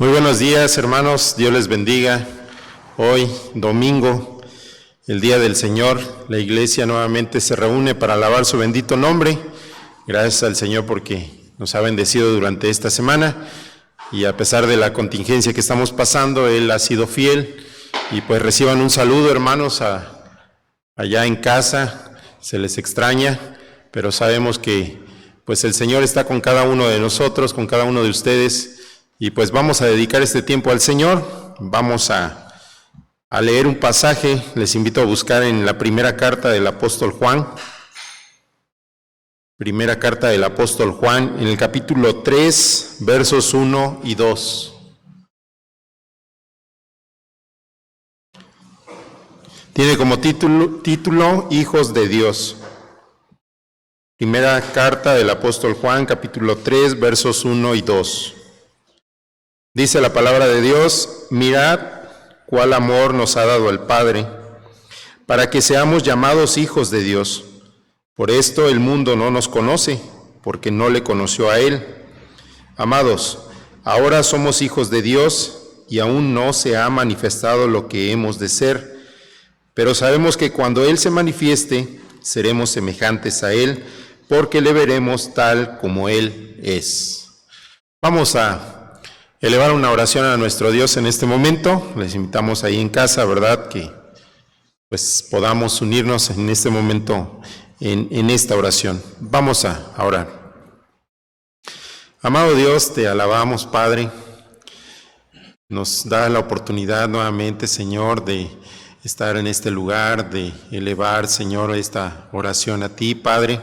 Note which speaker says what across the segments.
Speaker 1: Muy buenos días, hermanos, Dios les bendiga. Hoy, domingo, el día del Señor, la iglesia nuevamente se reúne para alabar su bendito nombre. Gracias al Señor porque nos ha bendecido durante esta semana y a pesar de la contingencia que estamos pasando, Él ha sido fiel. Y pues reciban un saludo, hermanos, allá en casa. Se les extraña, pero sabemos que pues el Señor está con cada uno de nosotros, con cada uno de ustedes. Y pues vamos a dedicar este tiempo al Señor. Vamos a leer un pasaje. Les invito a buscar en la primera carta del apóstol Juan. Primera carta del apóstol Juan, en el capítulo 3, versos 1 y 2. Tiene como título Hijos de Dios. Primera carta del apóstol Juan, capítulo 3, versos 1 y 2. Dice la palabra de Dios: mirad cuál amor nos ha dado el Padre, para que seamos llamados hijos de Dios. Por esto el mundo no nos conoce, porque no le conoció a Él. Amados, ahora somos hijos de Dios y aún no se ha manifestado lo que hemos de ser, pero sabemos que cuando Él se manifieste, seremos semejantes a Él, porque le veremos tal como Él es. Vamos a elevar una oración a nuestro Dios en este momento. Les invitamos ahí en casa, ¿verdad?, que pues podamos unirnos en este momento en esta oración. Vamos a orar. Amado Dios, te alabamos, Padre. Nos da la oportunidad nuevamente, Señor, de estar en este lugar, de elevar, Señor, esta oración a ti, Padre.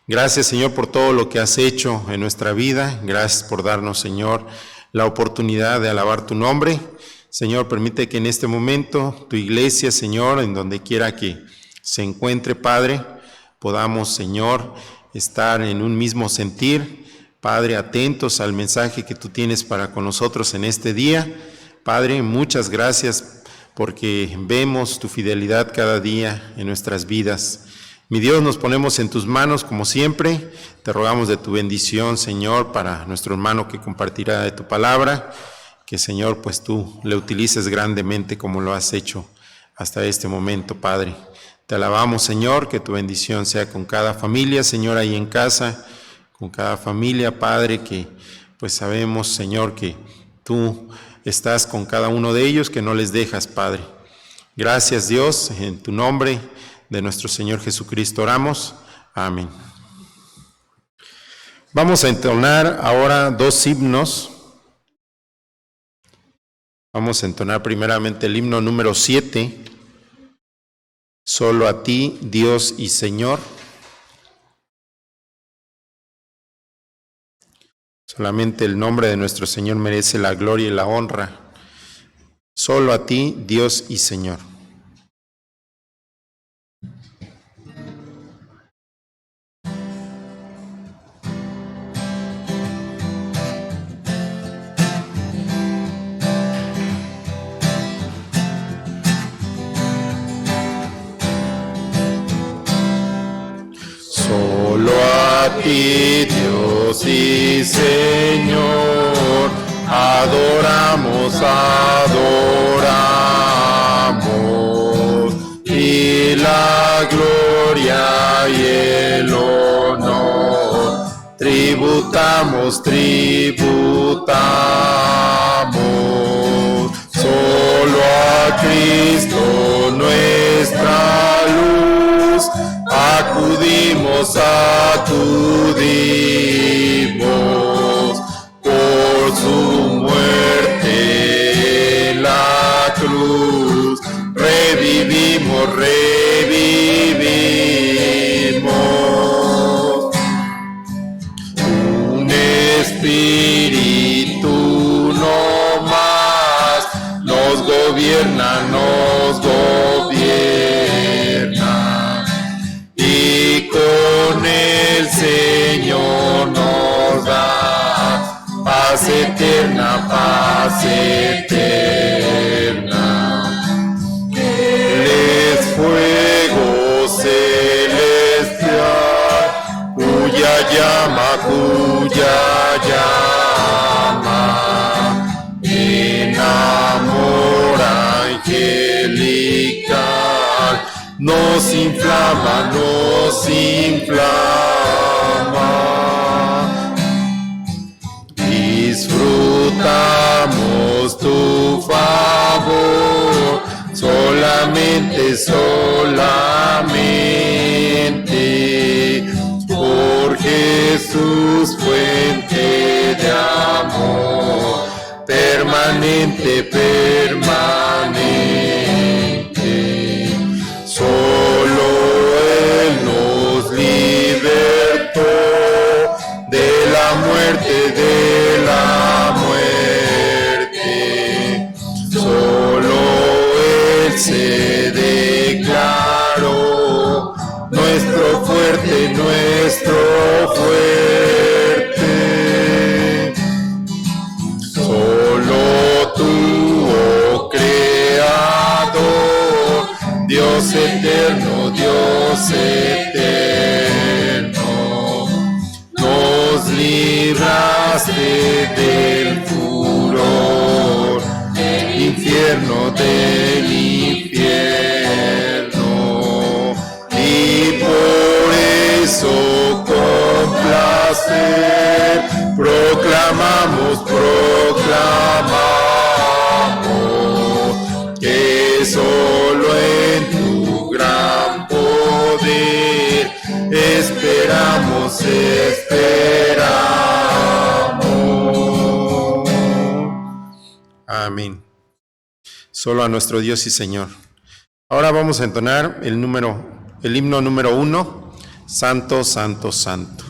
Speaker 1: Gracias, Señor, por todo lo que has hecho en nuestra vida. Gracias por darnos, Señor, la oportunidad de alabar tu nombre. Señor, permite que en este momento tu iglesia, Señor, en donde quiera que se encuentre, Padre, podamos, Señor, estar en un mismo sentir, Padre, atentos al mensaje que tú tienes para con nosotros en este día. Padre, muchas gracias porque vemos tu fidelidad cada día en nuestras vidas. Mi Dios, nos ponemos en tus manos como siempre. Te rogamos de tu bendición, Señor, para nuestro hermano que compartirá de tu palabra. Que, Señor, pues tú le utilices grandemente como lo has hecho hasta este momento, Padre. Te alabamos, Señor, que tu bendición sea con cada familia, Señor, ahí en casa, con cada familia, Padre, que pues sabemos, Señor, que tú estás con cada uno de ellos, que no les dejas, Padre. Gracias, Dios, en tu nombre de nuestro Señor Jesucristo oramos. Amén. Vamos a entonar ahora dos himnos. Vamos a entonar primeramente el himno número 7, Solo a ti, Dios y Señor. Solamente el nombre de nuestro Señor merece la gloria y la honra. Solo a ti, Dios y Señor. Solo a ti, Dios y Señor, adoramos, y la gloria y el honor tributamos. Solo a Cristo nuestra luz acudimos, por su muerte en la cruz, revivimos. Un espíritu no más nos gobierna, y con el Señor nos da paz eterna. Él es fuego celestial, cuya llama nos inflama, nos inflama. Disfrutamos tu favor, solamente, solamente, por Jesús, fuente de amor, permanente, permanente. Solo Él nos libertó de la muerte, de la muerte. Solo Él se declaró nuestro fuerte, nuestro fuerte. Solo tú, oh Creador, Dios eterno, Dios eterno, nos libraste del furor, del infierno, del infierno, y por eso con placer proclamamos, proclamamos que solo en tu gran poder esperamos, esperamos. Amén. Solo a nuestro Dios y Señor. Ahora vamos a entonar el himno número 1, Santo, Santo, Santo.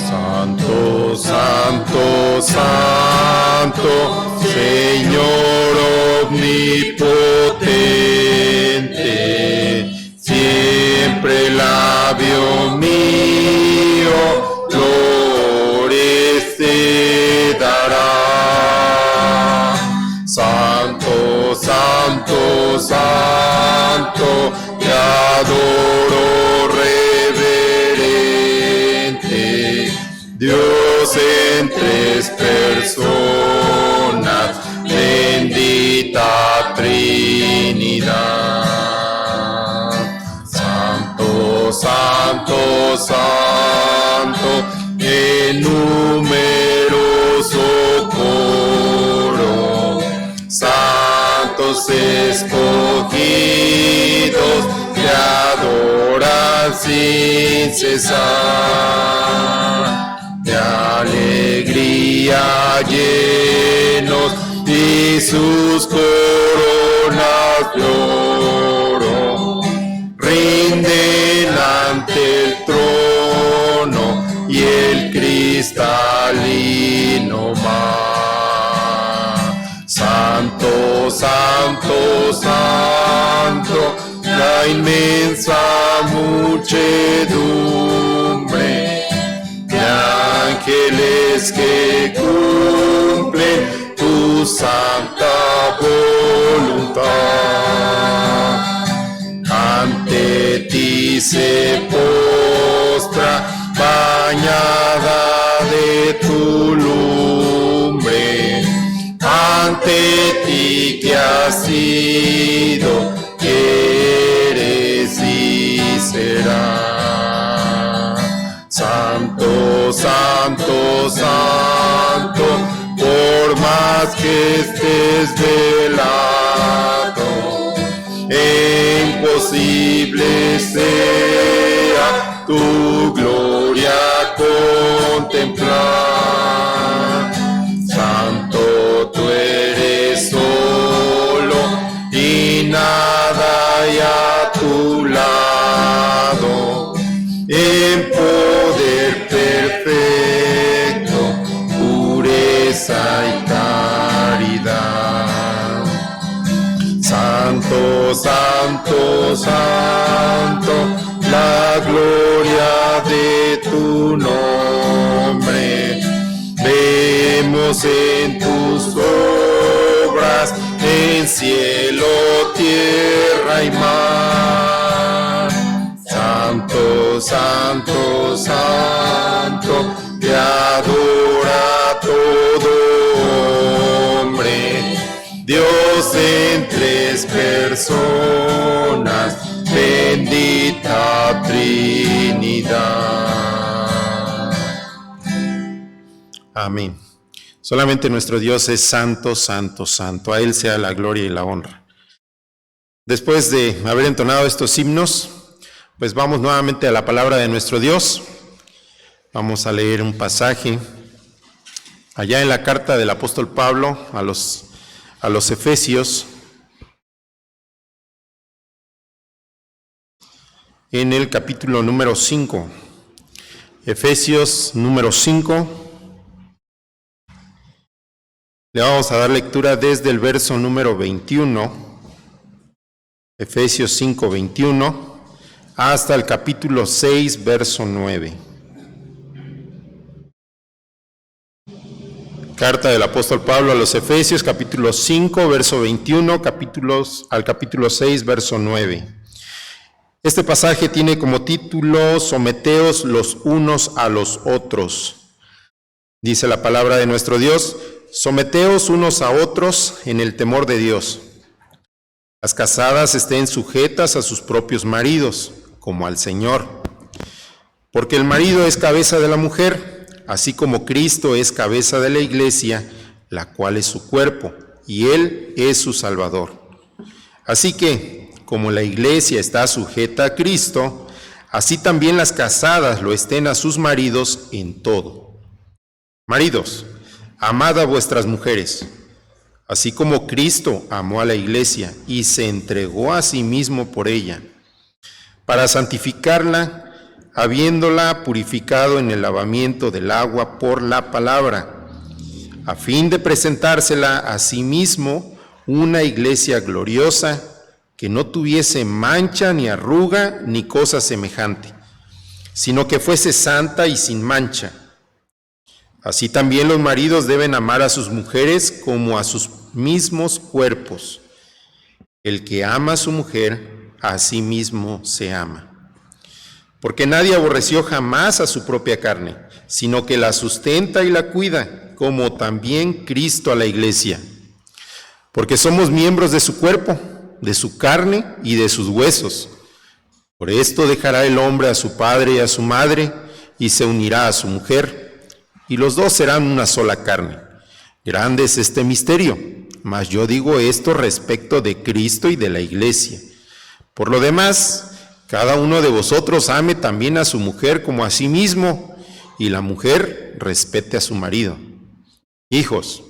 Speaker 1: Santo, Santo, Santo, Señor omnipotente, siempre labio mío flores te dará. Santo, Santo, Santo, te adoro reverente, Dios en tres personas, bendita Trinidad. Santo, Santo, Santo, en numeroso coro, santos escogidos te adoran sin cesar. De alegría llenos y sus coronas de oro rinden ante el trono y el cristalino mar. Santo, Santo, Santo, la inmensa muchedumbre de ángeles que cumplen tu santa voluntad. Ante ti se postra, bañada de tu lumbre, ante ti que has sido, que eres y serás. Santo, Santo, Santo, por más que estés velado, imposible sea tu gloria contemplar. Santo, tú eres solo y nada hay a tu lado, en poder perfecto, pureza y caridad. Santo, Santo, Santo, la gloria de tu nombre. Creemos en tus obras, en cielo, tierra y mar. Santo, santo, santo, te adora todo hombre. Dios en tres personas, bendita Trinidad. Amén. Solamente nuestro Dios es santo, santo, santo. A Él sea la gloria y la honra. Después de haber entonado estos himnos, pues vamos nuevamente a la palabra de nuestro Dios. Vamos a leer un pasaje allá en la carta del apóstol Pablo a los Efesios, en el capítulo número 5. Efesios número 5. Le vamos a dar lectura desde el verso número 21, Efesios 5, 21, hasta el capítulo 6, verso 9. Carta del apóstol Pablo a los Efesios, capítulo 5, verso 21, al capítulo 6, verso 9. Este pasaje tiene como título: Someteos los unos a los otros. Dice la palabra de nuestro Dios: someteos unos a otros en el temor de Dios. Las casadas estén sujetas a sus propios maridos, como al Señor. Porque el marido es cabeza de la mujer, así como Cristo es cabeza de la iglesia, la cual es su cuerpo, y Él es su Salvador. Así que, como la iglesia está sujeta a Cristo, así también las casadas lo estén a sus maridos en todo. Maridos, amad a vuestras mujeres, así como Cristo amó a la iglesia y se entregó a sí mismo por ella, para santificarla, habiéndola purificado en el lavamiento del agua por la palabra, a fin de presentársela a sí mismo una iglesia gloriosa, que no tuviese mancha ni arruga ni cosa semejante, sino que fuese santa y sin mancha. Así también los maridos deben amar a sus mujeres como a sus mismos cuerpos. El que ama a su mujer, a sí mismo se ama. Porque nadie aborreció jamás a su propia carne, sino que la sustenta y la cuida, como también Cristo a la iglesia. Porque somos miembros de su cuerpo, de su carne y de sus huesos. Por esto dejará el hombre a su padre y a su madre, y se unirá a su mujer, y los dos serán una sola carne. Grande es este misterio, mas yo digo esto respecto de Cristo y de la iglesia. Por lo demás, cada uno de vosotros ame también a su mujer como a sí mismo, y la mujer respete a su marido. Hijos,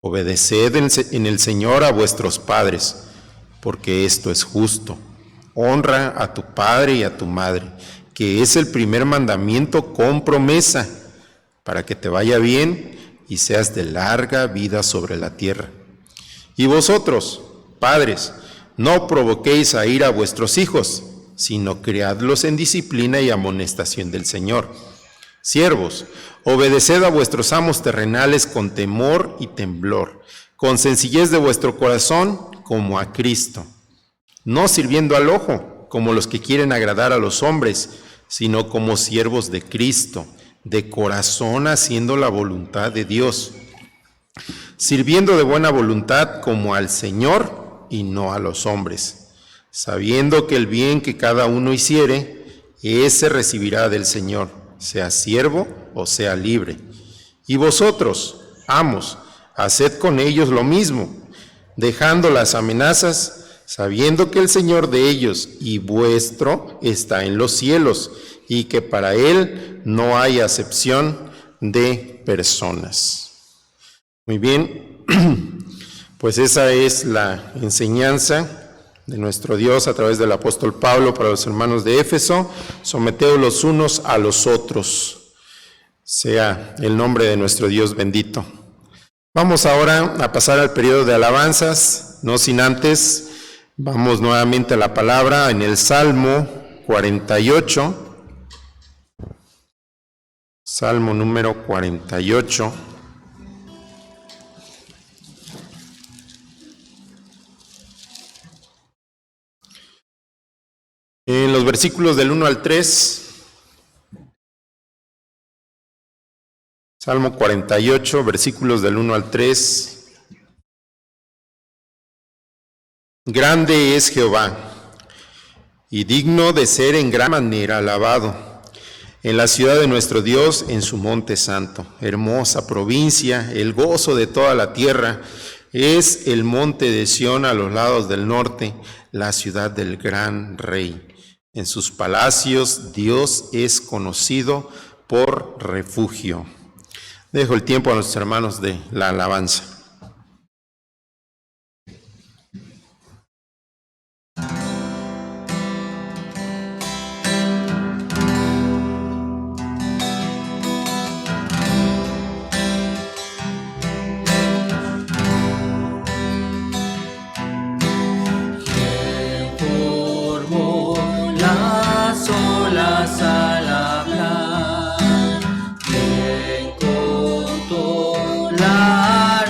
Speaker 1: obedeced en el Señor a vuestros padres, porque esto es justo. Honra a tu padre y a tu madre, que es el primer mandamiento con promesa, para que te vaya bien y seas de larga vida sobre la tierra. Y vosotros, padres, no provoquéis a ira a vuestros hijos, sino criadlos en disciplina y amonestación del Señor. Siervos, obedeced a vuestros amos terrenales con temor y temblor, con sencillez de vuestro corazón como a Cristo, no sirviendo al ojo, como los que quieren agradar a los hombres, sino como siervos de Cristo, de corazón haciendo la voluntad de Dios, sirviendo de buena voluntad como al Señor y no a los hombres, sabiendo que el bien que cada uno hiciere, ese recibirá del Señor, sea siervo o sea libre. Y vosotros, amos, haced con ellos lo mismo, dejando las amenazas, sabiendo que el Señor de ellos y vuestro está en los cielos, y que para Él no hay acepción de personas. Muy bien, pues esa es la enseñanza de nuestro Dios a través del apóstol Pablo para los hermanos de Éfeso. Someteos los unos a los otros, sea el nombre de nuestro Dios bendito. Vamos ahora a pasar al periodo de alabanzas, no sin antes, vamos nuevamente a la palabra en el Salmo 48, Salmo número 48. En los versículos del 1 al 3, Salmo 48, versículos del 1 al 3. Grande es Jehová, y digno de ser en gran manera alabado, en la ciudad de nuestro Dios, en su monte santo. Hermosa provincia, el gozo de toda la tierra, es el monte de Sión a los lados del norte, la ciudad del gran rey. En sus palacios Dios es conocido por refugio. Dejo el tiempo a nuestros hermanos de la alabanza.
Speaker 2: La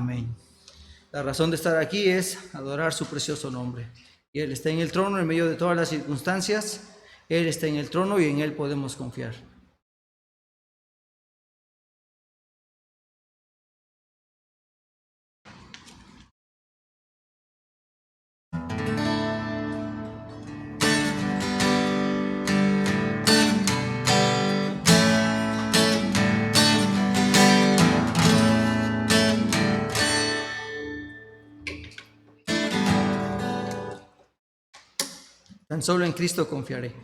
Speaker 2: Amén. La razón de estar aquí es adorar su precioso nombre. Y Él está en el trono en medio de todas las circunstancias. Él está en el trono y en Él podemos confiar. Tan solo en Cristo confiaré.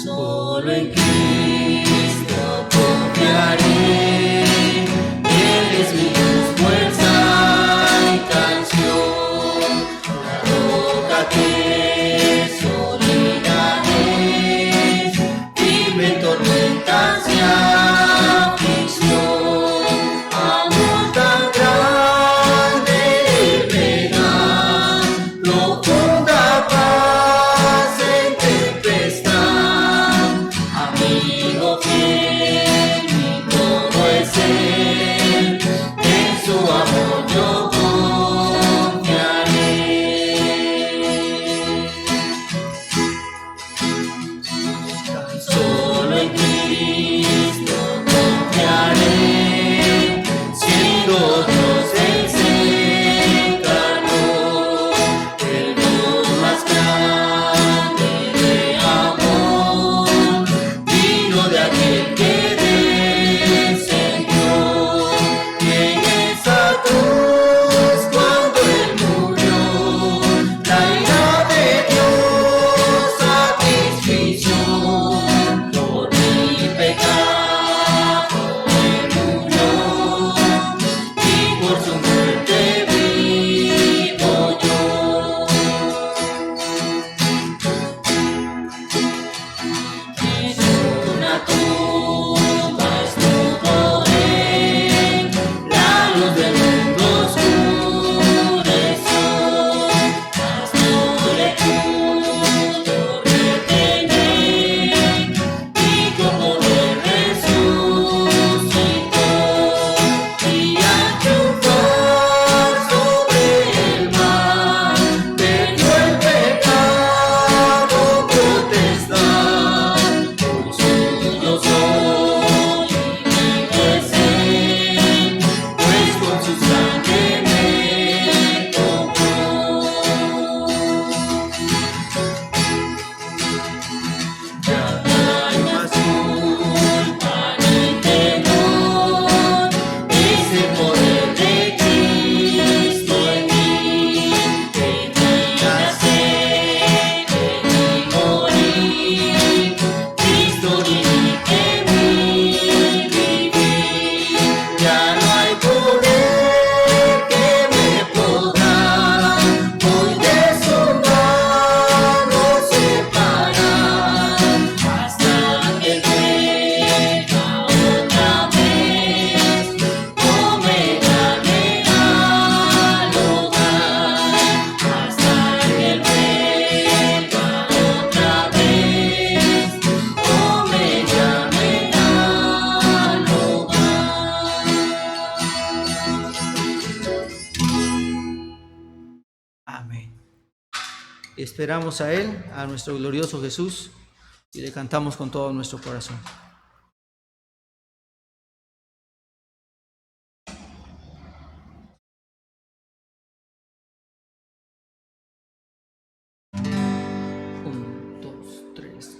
Speaker 3: Solo en Cristo confiaré. Él es mi luz, fuerza y canción. La roca que sólida es, firme en tormentas y aflicción. Amor tan grande Él me da, profunda paz en tempestad. Amigo fiel, mi todo es Él, en su amor yo confiaré. Tan solo en Cristo confiaré, siendo Dios Él se encarnó, el Dios más grande de amor, vino de aquel que descendió, y en esa cruz cuando Él murió, la ira de Dios satisfició. Por mi pecado Él murió, y por su muerte vivo yo. En una tumba estuvo Él, la luz del mundo oscureció, mas no le pudo retener, y con poder resucitó, y al triunfar sobre el mal, perdió el pecado potestad. Por suyo soy y vivo es Él, pues con su sangre me compró. Ya no hay más culpa ni temor, es el poder de Cristo en mí. Venía a ser, vení morir, Cristo dirige mi vivir. Ya no hay poder que me podrá hoy de su mano separar, hasta que venga otra vez, o me llame al hogar, hasta que venga otra vez, o me llame al hogar.
Speaker 2: Amén. Esperamos a Él, a nuestro glorioso Jesús, y le cantamos con todo nuestro corazón. Uno, dos, tres.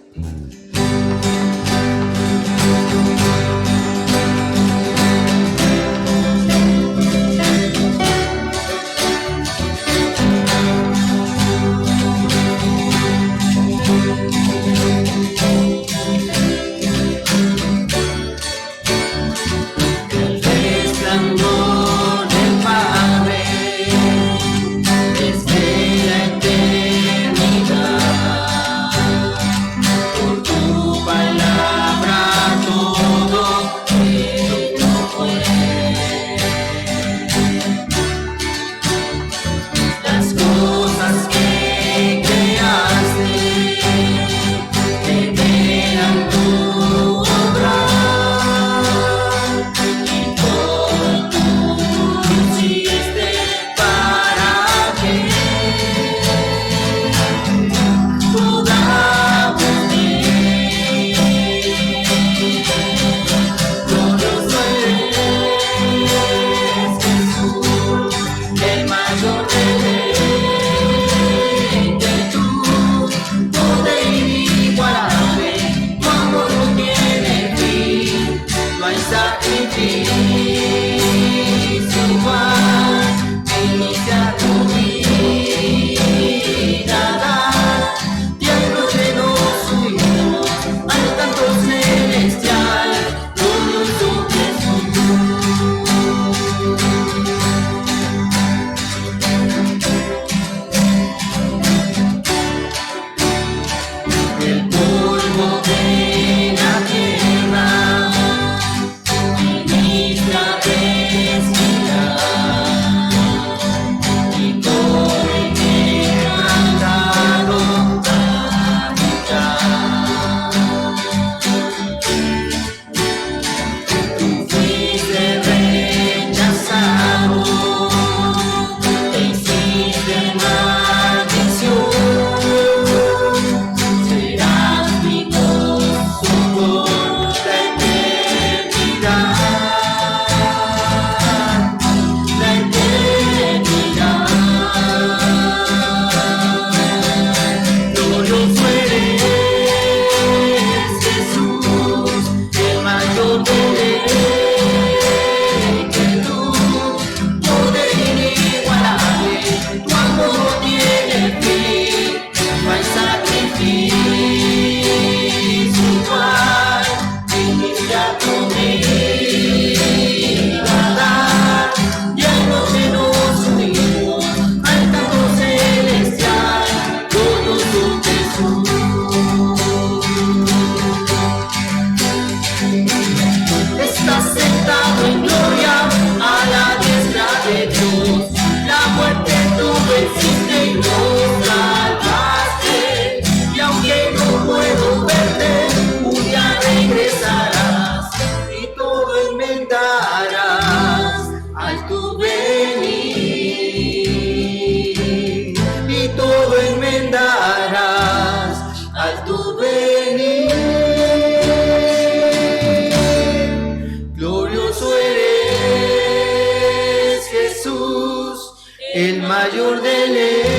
Speaker 2: el mayor deleite,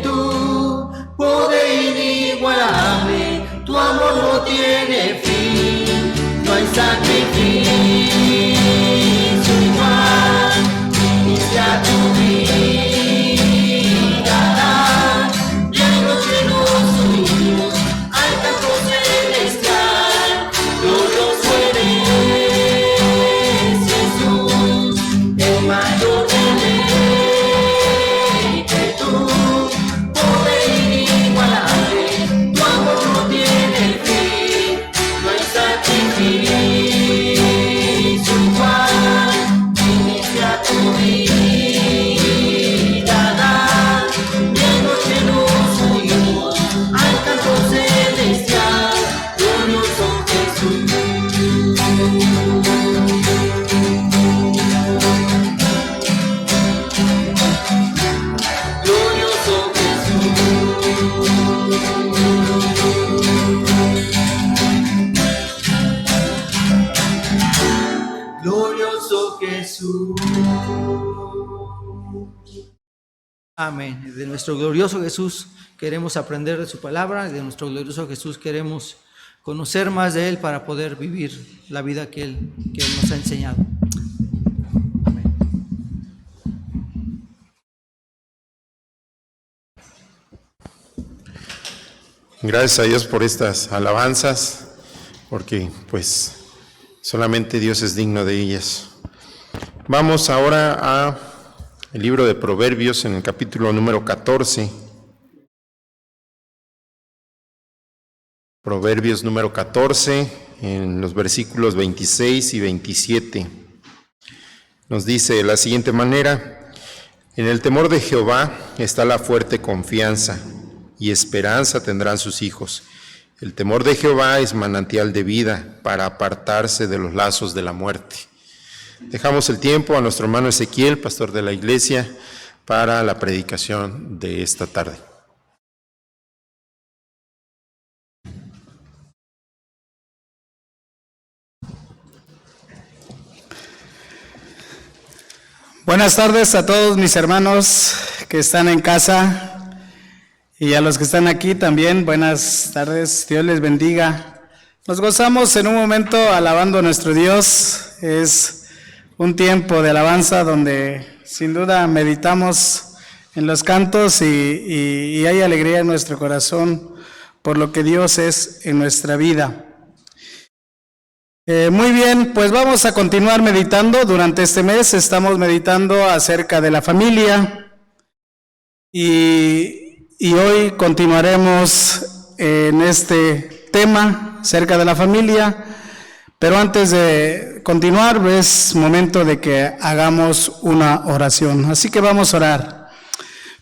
Speaker 2: tu poder inigualable, tu amor no tiene fin, no hay sacrificio igual, inicia tu vida, llenos suyos, al canto celestial, glorioso eres Jesús, el mayor deleite, tu poder inigualable, tu amor no tiene fin, no hay sacrificio igual, inicia tu vida, llenos suyos, al canto celestial, glorioso Jesús. Glorioso Jesús. Glorioso Jesús. Amén. De nuestro glorioso Jesús queremos aprender de su palabra, de nuestro glorioso Jesús queremos conocer más de Él para poder vivir la vida que Él nos ha enseñado. Amén.
Speaker 1: Gracias a Dios por estas alabanzas, porque pues solamente Dios es digno de ellas. Vamos ahora a el libro de Proverbios en el capítulo número 14. Proverbios número 14, en los versículos 26 y 27. Nos dice de la siguiente manera: en el temor de Jehová está la fuerte confianza, y esperanza tendrán sus hijos. El temor de Jehová es manantial de vida, para apartarse de los lazos de la muerte. Dejamos el tiempo a nuestro hermano Ezequiel, pastor de la iglesia, para la predicación de esta tarde.
Speaker 4: Buenas tardes a todos mis hermanos que están en casa y a los que están aquí también. Buenas tardes, Dios les bendiga. Nos gozamos en un momento alabando a nuestro Dios. Es un tiempo de alabanza donde sin duda meditamos en los cantos y hay alegría en nuestro corazón por lo que Dios es en nuestra vida. Muy bien, pues vamos a continuar meditando. Durante este mes estamos meditando acerca de la familia y hoy continuaremos en este tema acerca de la familia, pero antes de continuar es momento de que hagamos una oración. Así que vamos a orar.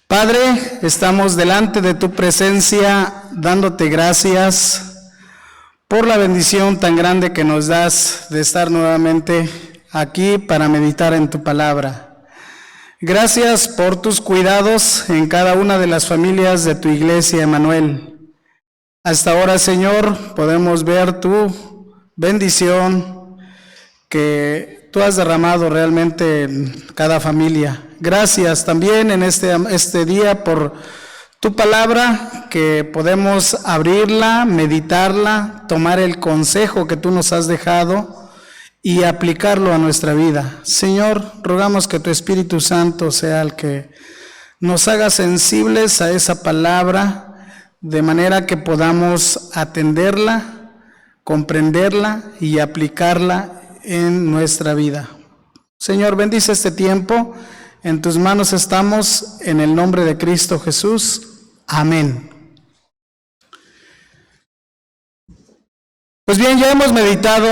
Speaker 4: Padre, estamos delante de tu presencia dándote gracias por la bendición tan grande que nos das de estar nuevamente aquí para meditar en tu palabra. Gracias por tus cuidados en cada una de las familias de tu iglesia, Emmanuel. Hasta ahora, Señor, podemos ver tu bendición que tú has derramado realmente en cada familia. Gracias también en este día por tu palabra, que podemos abrirla, meditarla, tomar el consejo que tú nos has dejado y aplicarlo a nuestra vida. Señor, rogamos que tu Espíritu Santo sea el que nos haga sensibles a esa palabra, de manera que podamos atenderla, comprenderla y aplicarla en nuestra vida. Señor, bendice este tiempo. En tus manos estamos, en el nombre de Cristo Jesús. Amén. Pues bien, ya hemos meditado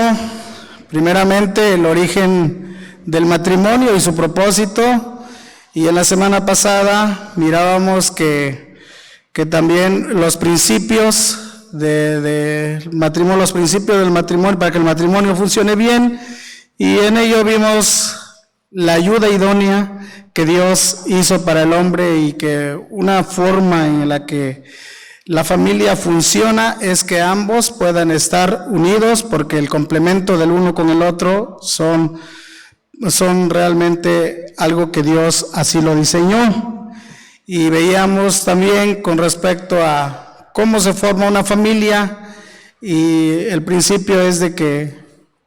Speaker 4: primeramente el origen del matrimonio y su propósito, y en la semana pasada mirábamos que también los principios del matrimonio, los principios del matrimonio para que el matrimonio funcione bien, y en ello vimos la ayuda idónea que Dios hizo para el hombre, y que una forma en la que la familia funciona es que ambos puedan estar unidos, porque el complemento del uno con el otro son son realmente algo que Dios así lo diseñó. Y veíamos también con respecto a cómo se forma una familia, y el principio es de que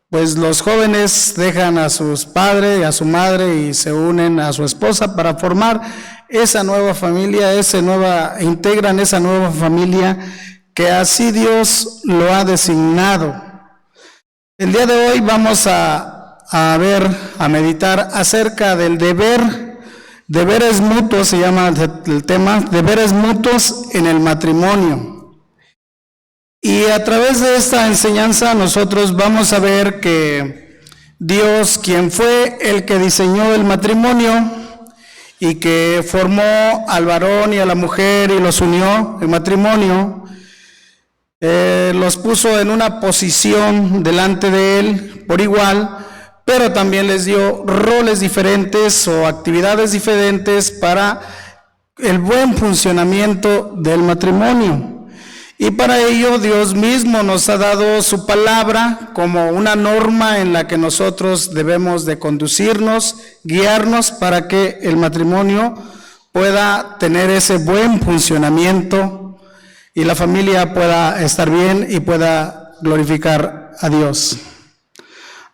Speaker 4: pues los jóvenes dejan a sus padres y a su madre y se unen a su esposa para formar esa nueva familia, integran esa nueva familia que así Dios lo ha designado. El día de hoy vamos a meditar acerca del deberes mutuos, se llama el tema, deberes mutuos en el matrimonio. Y a través de esta enseñanza nosotros vamos a ver que Dios, quien fue el que diseñó el matrimonio y que formó al varón y a la mujer y los unió en matrimonio, los puso en una posición delante de Él por igual, pero también les dio roles diferentes o actividades diferentes para el buen funcionamiento del matrimonio. Y para ello Dios mismo nos ha dado su palabra como una norma en la que nosotros debemos de conducirnos, guiarnos para que el matrimonio pueda tener ese buen funcionamiento y la familia pueda estar bien y pueda glorificar a Dios.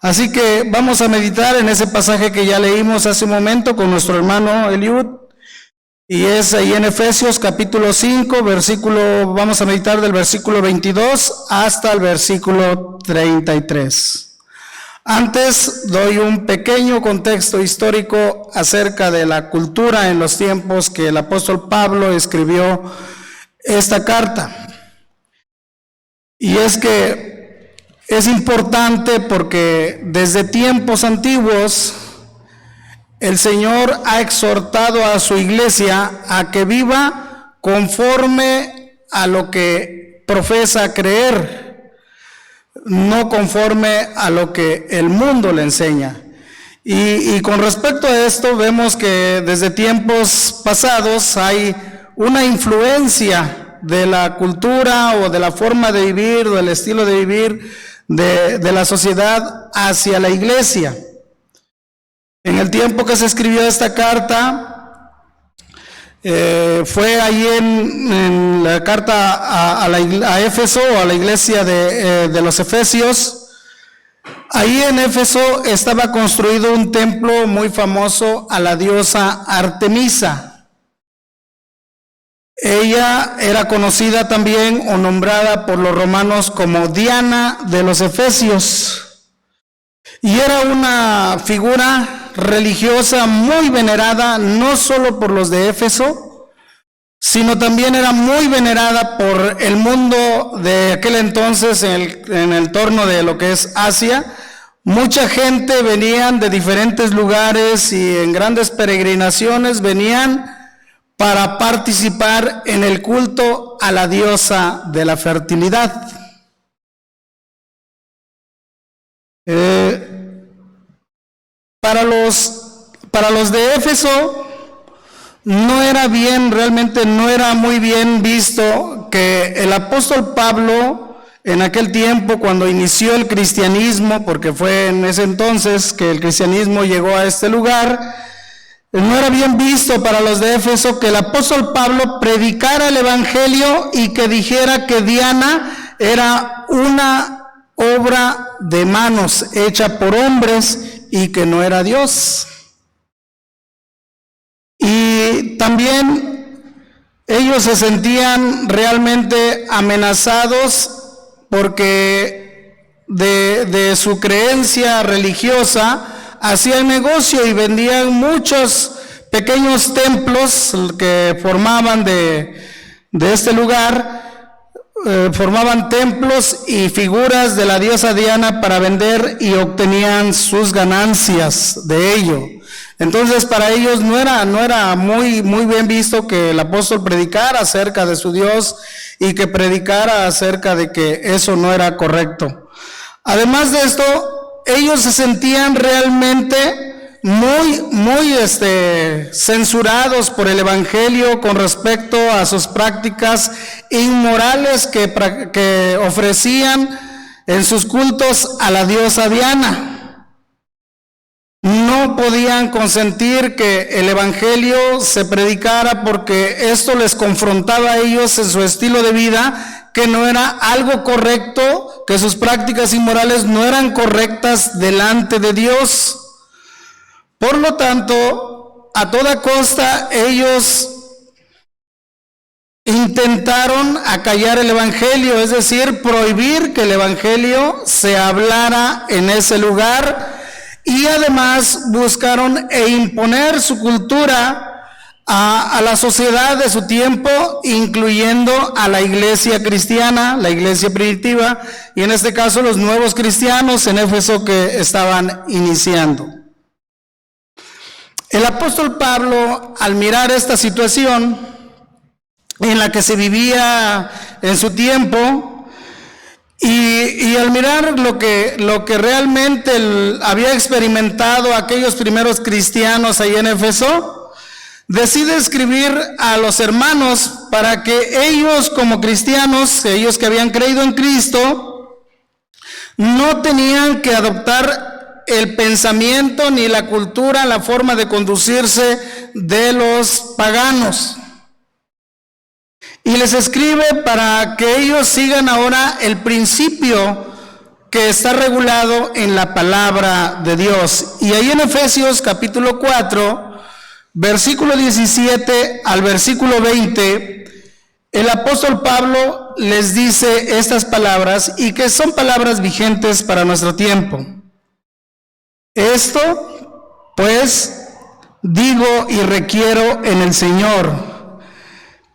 Speaker 4: Así que vamos a meditar en ese pasaje que ya leímos hace un momento con nuestro hermano Eliud, y es ahí en Efesios capítulo 5, vamos a meditar del versículo 22 hasta el versículo 33. Antes doy un pequeño contexto histórico acerca de la cultura en los tiempos que el apóstol Pablo escribió esta carta. Y es que es importante porque desde tiempos antiguos el Señor ha exhortado a su iglesia a que viva conforme a lo que profesa creer, no conforme a lo que el mundo le enseña. Y con respecto a esto vemos que desde tiempos pasados hay una influencia de la cultura o de la forma de vivir o del estilo de vivir de la sociedad hacia la iglesia. En el tiempo que se escribió esta carta, fue ahí en la carta a Éfeso, a la iglesia de los Efesios. Ahí en Éfeso estaba construido un templo muy famoso a la diosa Artemisa. Ella era conocida también o nombrada por los romanos como Diana de los Efesios. Y era una figura religiosa muy venerada, no solo por los de Éfeso, sino también era muy venerada por el mundo de aquel entonces en el entorno de lo que es Asia. Mucha gente venían de diferentes lugares y en grandes peregrinaciones venían para participar en el culto a la diosa de la fertilidad. Para los de Éfeso realmente no era muy bien visto que el apóstol Pablo en aquel tiempo, cuando inició el cristianismo, porque fue en ese entonces que el cristianismo llegó a este lugar, no era bien visto para los de Éfeso que el apóstol Pablo predicara el evangelio y que dijera que Diana era una obra de manos hecha por hombres y que no era Dios. Y también ellos se sentían realmente amenazados porque de su creencia religiosa hacían negocio y vendían muchos pequeños templos que formaban de este lugar. Formaban templos y figuras de la diosa Diana para vender y obtenían sus ganancias de ello. Entonces para ellos no era muy bien visto que el apóstol predicara acerca de su Dios y que predicara acerca de que eso no era correcto. Además de esto, ellos se sentían realmente muy censurados por el evangelio con respecto a sus prácticas inmorales que ofrecían en sus cultos a la diosa Diana. no podían consentir que el evangelio se predicara porque esto les confrontaba a ellos en su estilo de vida, que no era algo correcto, que sus prácticas inmorales no eran correctas delante de Dios. Por lo tanto, a toda costa ellos intentaron acallar el evangelio, es decir, prohibir que el evangelio se hablara en ese lugar, y además buscaron imponer su cultura a la sociedad de su tiempo, incluyendo a la iglesia cristiana, la iglesia primitiva, y en este caso los nuevos cristianos en Éfeso que estaban iniciando. El apóstol Pablo, al mirar esta situación en la que se vivía en su tiempo, y al mirar lo que realmente había experimentado aquellos primeros cristianos ahí en Éfeso, decide escribir a los hermanos para que ellos como cristianos, ellos que habían creído en Cristo, no tenían que adoptar el pensamiento ni la cultura, la forma de conducirse de los paganos. Y les escribe para que ellos sigan ahora el principio que está regulado en la palabra de Dios. Y ahí en Efesios capítulo 4, versículo 17 al versículo 20, el apóstol Pablo les dice estas palabras, y que son palabras vigentes para nuestro tiempo. Esto, pues, digo y requiero en el Señor,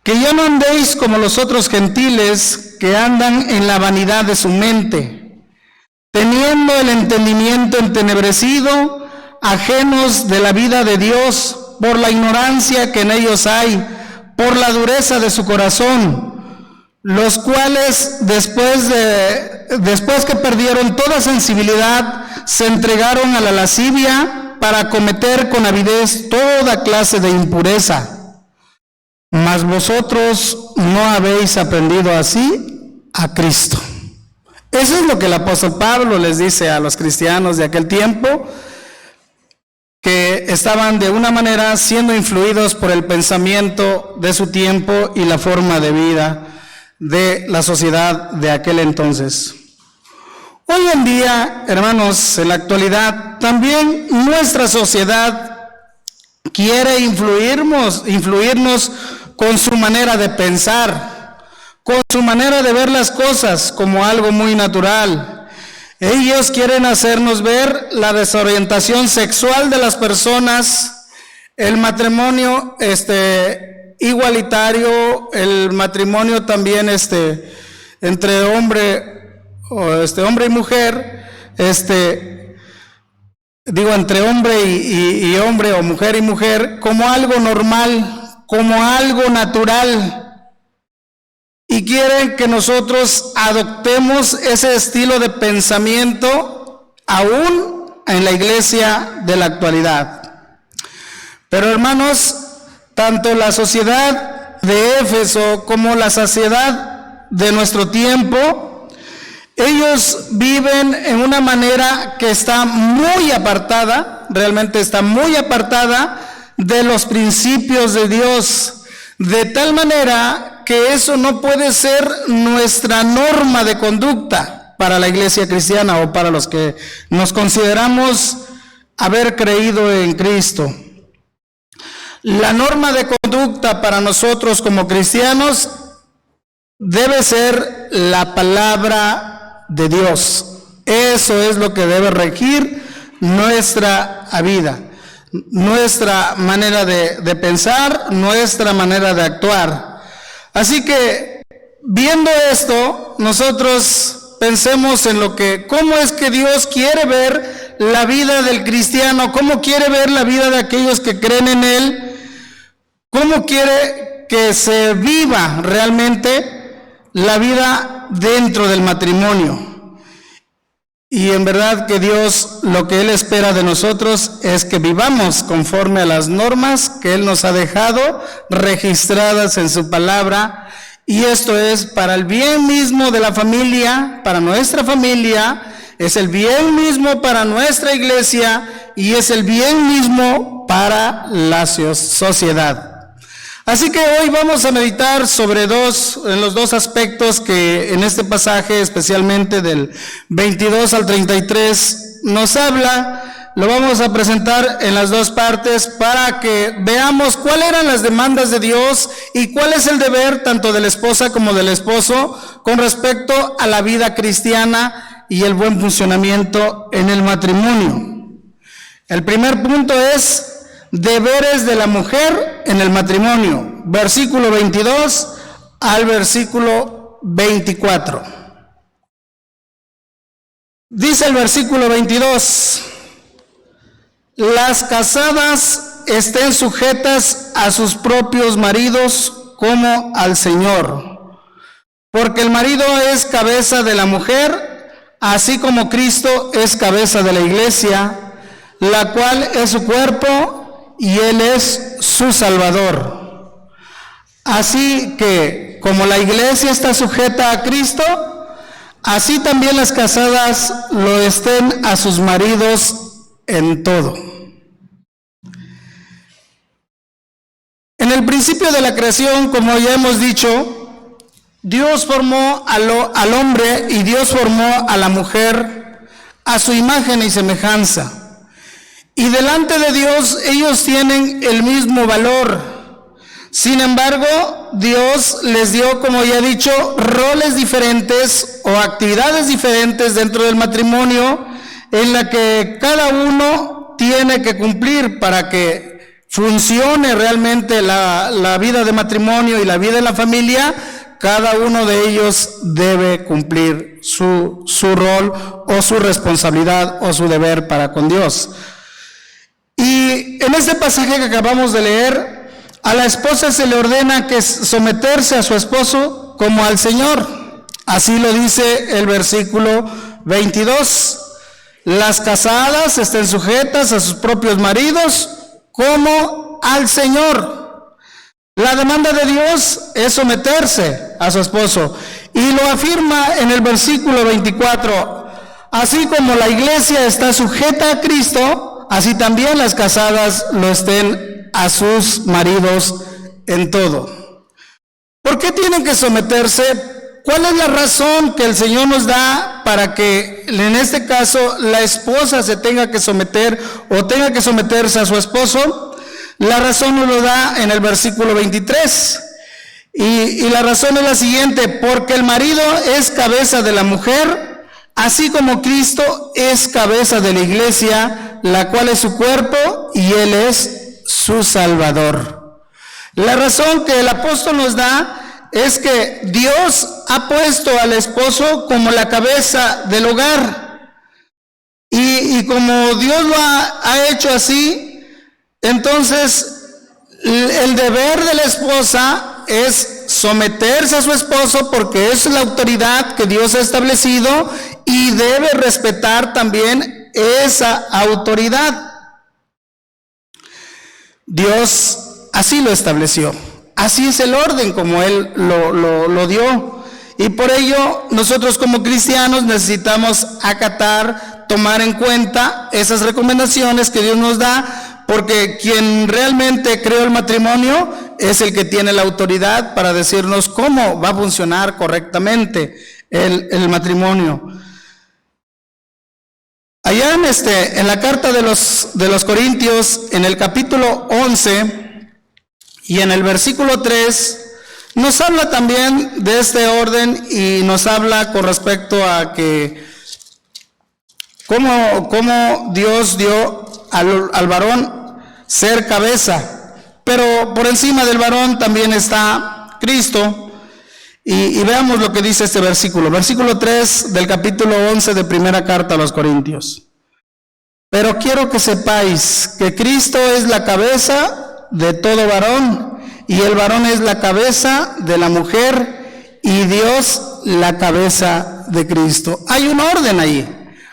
Speaker 4: que ya no andéis como los otros gentiles que andan en la vanidad de su mente, teniendo el entendimiento entenebrecido, ajenos de la vida de Dios, por la ignorancia que en ellos hay, por la dureza de su corazón, los cuales después que perdieron toda sensibilidad, se entregaron a la lascivia para cometer con avidez toda clase de impureza. Mas vosotros no habéis aprendido así a Cristo. Eso es lo que el apóstol Pablo les dice a los cristianos de aquel tiempo, que estaban de una manera siendo influidos por el pensamiento de su tiempo y la forma de vida de la sociedad de aquel entonces. Hoy en día, hermanos, en la actualidad, también nuestra sociedad quiere influirnos con su manera de pensar, con su manera de ver las cosas como algo muy natural. Ellos quieren hacernos ver la desorientación sexual de las personas, el matrimonio igualitario, el matrimonio también entre hombre y mujer, entre hombre y hombre, o mujer y mujer, como algo normal, como algo natural, y quieren que nosotros adoptemos ese estilo de pensamiento aún en la iglesia de la actualidad. Pero hermanos, tanto la sociedad de Éfeso como la sociedad de nuestro tiempo, ellos viven en una manera que está muy apartada, realmente está muy apartada de los principios de Dios, de tal manera que eso no puede ser nuestra norma de conducta para la iglesia cristiana o para los que nos consideramos haber creído en Cristo. La norma de conducta para nosotros como cristianos debe ser la palabra de Dios. Eso es lo que debe regir nuestra vida, nuestra manera de pensar, nuestra manera de actuar. Así que, viendo esto, nosotros pensemos en cómo es que Dios quiere ver la vida del cristiano, cómo quiere ver la vida de aquellos que creen en Él, cómo quiere que se viva realmente la vida dentro del matrimonio. Y en verdad que Dios, lo que Él espera de nosotros es que vivamos conforme a las normas que Él nos ha dejado registradas en su palabra, y esto es para el bien mismo de la familia, para nuestra familia, es el bien mismo para nuestra iglesia y es el bien mismo para la sociedad. Así que hoy vamos a meditar sobre los dos aspectos que en este pasaje, especialmente del 22 al 33, nos habla. Lo vamos a presentar en las dos partes para que veamos cuáles eran las demandas de Dios y cuál es el deber tanto de la esposa como del esposo con respecto a la vida cristiana y el buen funcionamiento en el matrimonio. El primer punto es deberes de la mujer en el matrimonio, versículo 22 al versículo 24. Dice el versículo 22: las casadas estén sujetas a sus propios maridos como al Señor, porque el marido es cabeza de la mujer, así como Cristo es cabeza de la iglesia, la cual es su cuerpo y Él es su Salvador. Así que, como la iglesia está sujeta a Cristo, así también las casadas lo estén a sus maridos en todo. En el principio de la creación, como ya hemos dicho, Dios formó al hombre y Dios formó a la mujer a su imagen y semejanza. Y delante de Dios ellos tienen el mismo valor. Sin embargo, Dios les dio, como ya he dicho, roles diferentes o actividades diferentes dentro del matrimonio en la que cada uno tiene que cumplir para que funcione realmente la vida de matrimonio y la vida de la familia. Cada uno de ellos debe cumplir su rol o su responsabilidad o su deber para con Dios. Y en este pasaje que acabamos de leer, a la esposa se le ordena que someterse a su esposo como al Señor. Así lo dice el versículo 22. Las casadas estén sujetas a sus propios maridos como al Señor. La demanda de Dios es someterse a su esposo. Y lo afirma en el versículo 24. Así como la iglesia está sujeta a Cristo, así también las casadas lo estén a sus maridos en todo. ¿Por qué tienen que someterse? ¿Cuál es la razón que el Señor nos da para que en este caso la esposa se tenga que someter o tenga que someterse a su esposo? La razón nos lo da en el versículo 23. Y la razón es la siguiente: porque el marido es cabeza de la mujer, así como Cristo es cabeza de la iglesia, la cual es su cuerpo y Él es su Salvador. La razón que el apóstol nos da es que Dios ha puesto al esposo como la cabeza del hogar. Y como Dios lo ha hecho así, entonces el deber de la esposa es someterse a su esposo porque es la autoridad que Dios ha establecido y debe respetar también esa autoridad. Dios así lo estableció. Así es el orden como Él lo dio. Y por ello nosotros como cristianos necesitamos acatar, tomar en cuenta esas recomendaciones que Dios nos da, porque quien realmente creó el matrimonio es el que tiene la autoridad para decirnos cómo va a funcionar correctamente el matrimonio. Allá en la carta de los Corintios, en el capítulo 11, y en el versículo 3 nos habla también de este orden y nos habla con respecto a que cómo Dios dio al varón ser cabeza, pero por encima del varón también está Cristo. Y veamos lo que dice este versículo 3 del capítulo 11 de primera carta a los Corintios. Pero quiero que sepáis que Cristo es la cabeza de todo varón, y el varón es la cabeza de la mujer, y Dios la cabeza de Cristo. Hay un orden ahí,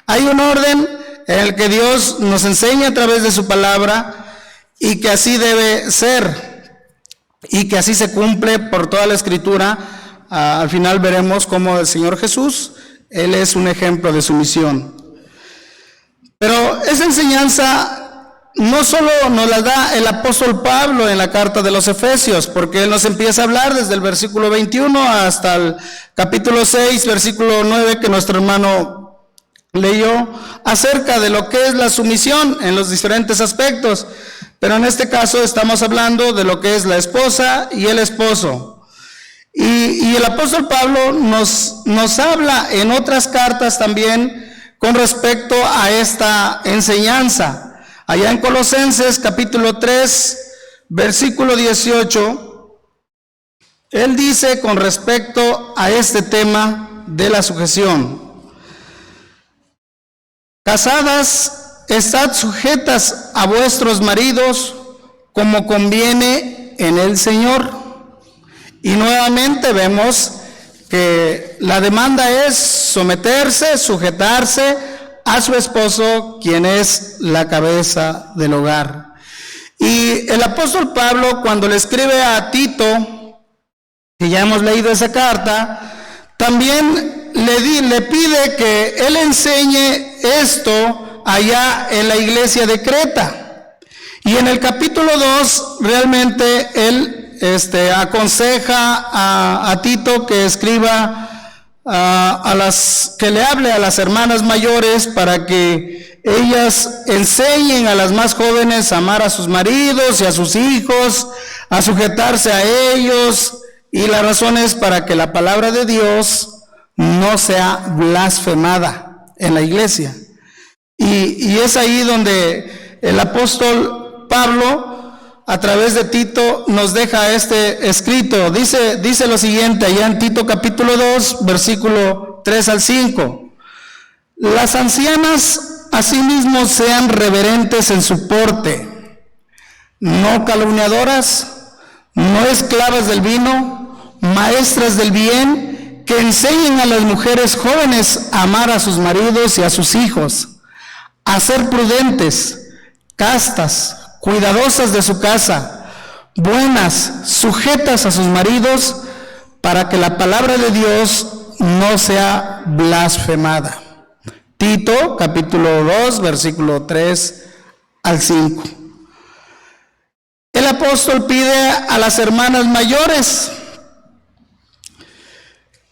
Speaker 4: hay un orden en el que Dios nos enseña a través de su palabra, y que así debe ser, y que así se cumple por toda la Escritura. Al final veremos cómo el Señor Jesús, Él es un ejemplo de sumisión. Pero esa enseñanza no solo nos la da el apóstol Pablo en la carta de los Efesios, porque él nos empieza a hablar desde el versículo 21 hasta el capítulo 6, versículo 9, que nuestro hermano leyó, acerca de lo que es la sumisión en los diferentes aspectos. Pero en este caso estamos hablando de lo que es la esposa y el esposo. Y el apóstol Pablo nos habla en otras cartas también con respecto a esta enseñanza. Allá en Colosenses capítulo 3, versículo 18, él dice con respecto a este tema de la sujeción: casadas, estad sujetas a vuestros maridos como conviene en el Señor. Y nuevamente vemos que la demanda es someterse, sujetarse a su esposo, quien es la cabeza del hogar. Y el apóstol Pablo, cuando le escribe a Tito, que ya hemos leído esa carta, también le pide que él enseñe esto allá en la iglesia de Creta. Y en el capítulo 2, realmente él aconseja a Tito que escriba que le hable a las hermanas mayores para que ellas enseñen a las más jóvenes a amar a sus maridos y a sus hijos, a sujetarse a ellos, y la razón es para que la palabra de Dios no sea blasfemada en la iglesia. Y es ahí donde el apóstol Pablo, a través de Tito, nos deja este escrito. Dice lo siguiente, allá en Tito capítulo 2, versículo 3 al 5. Las ancianas asimismo sean reverentes en su porte, no calumniadoras, no esclavas del vino, maestras del bien, que enseñen a las mujeres jóvenes a amar a sus maridos y a sus hijos, a ser prudentes, castas, cuidadosas de su casa, buenas, sujetas a sus maridos, para que la palabra de Dios no sea blasfemada. Tito, capítulo 2, versículo 3 al 5. El apóstol pide a las hermanas mayores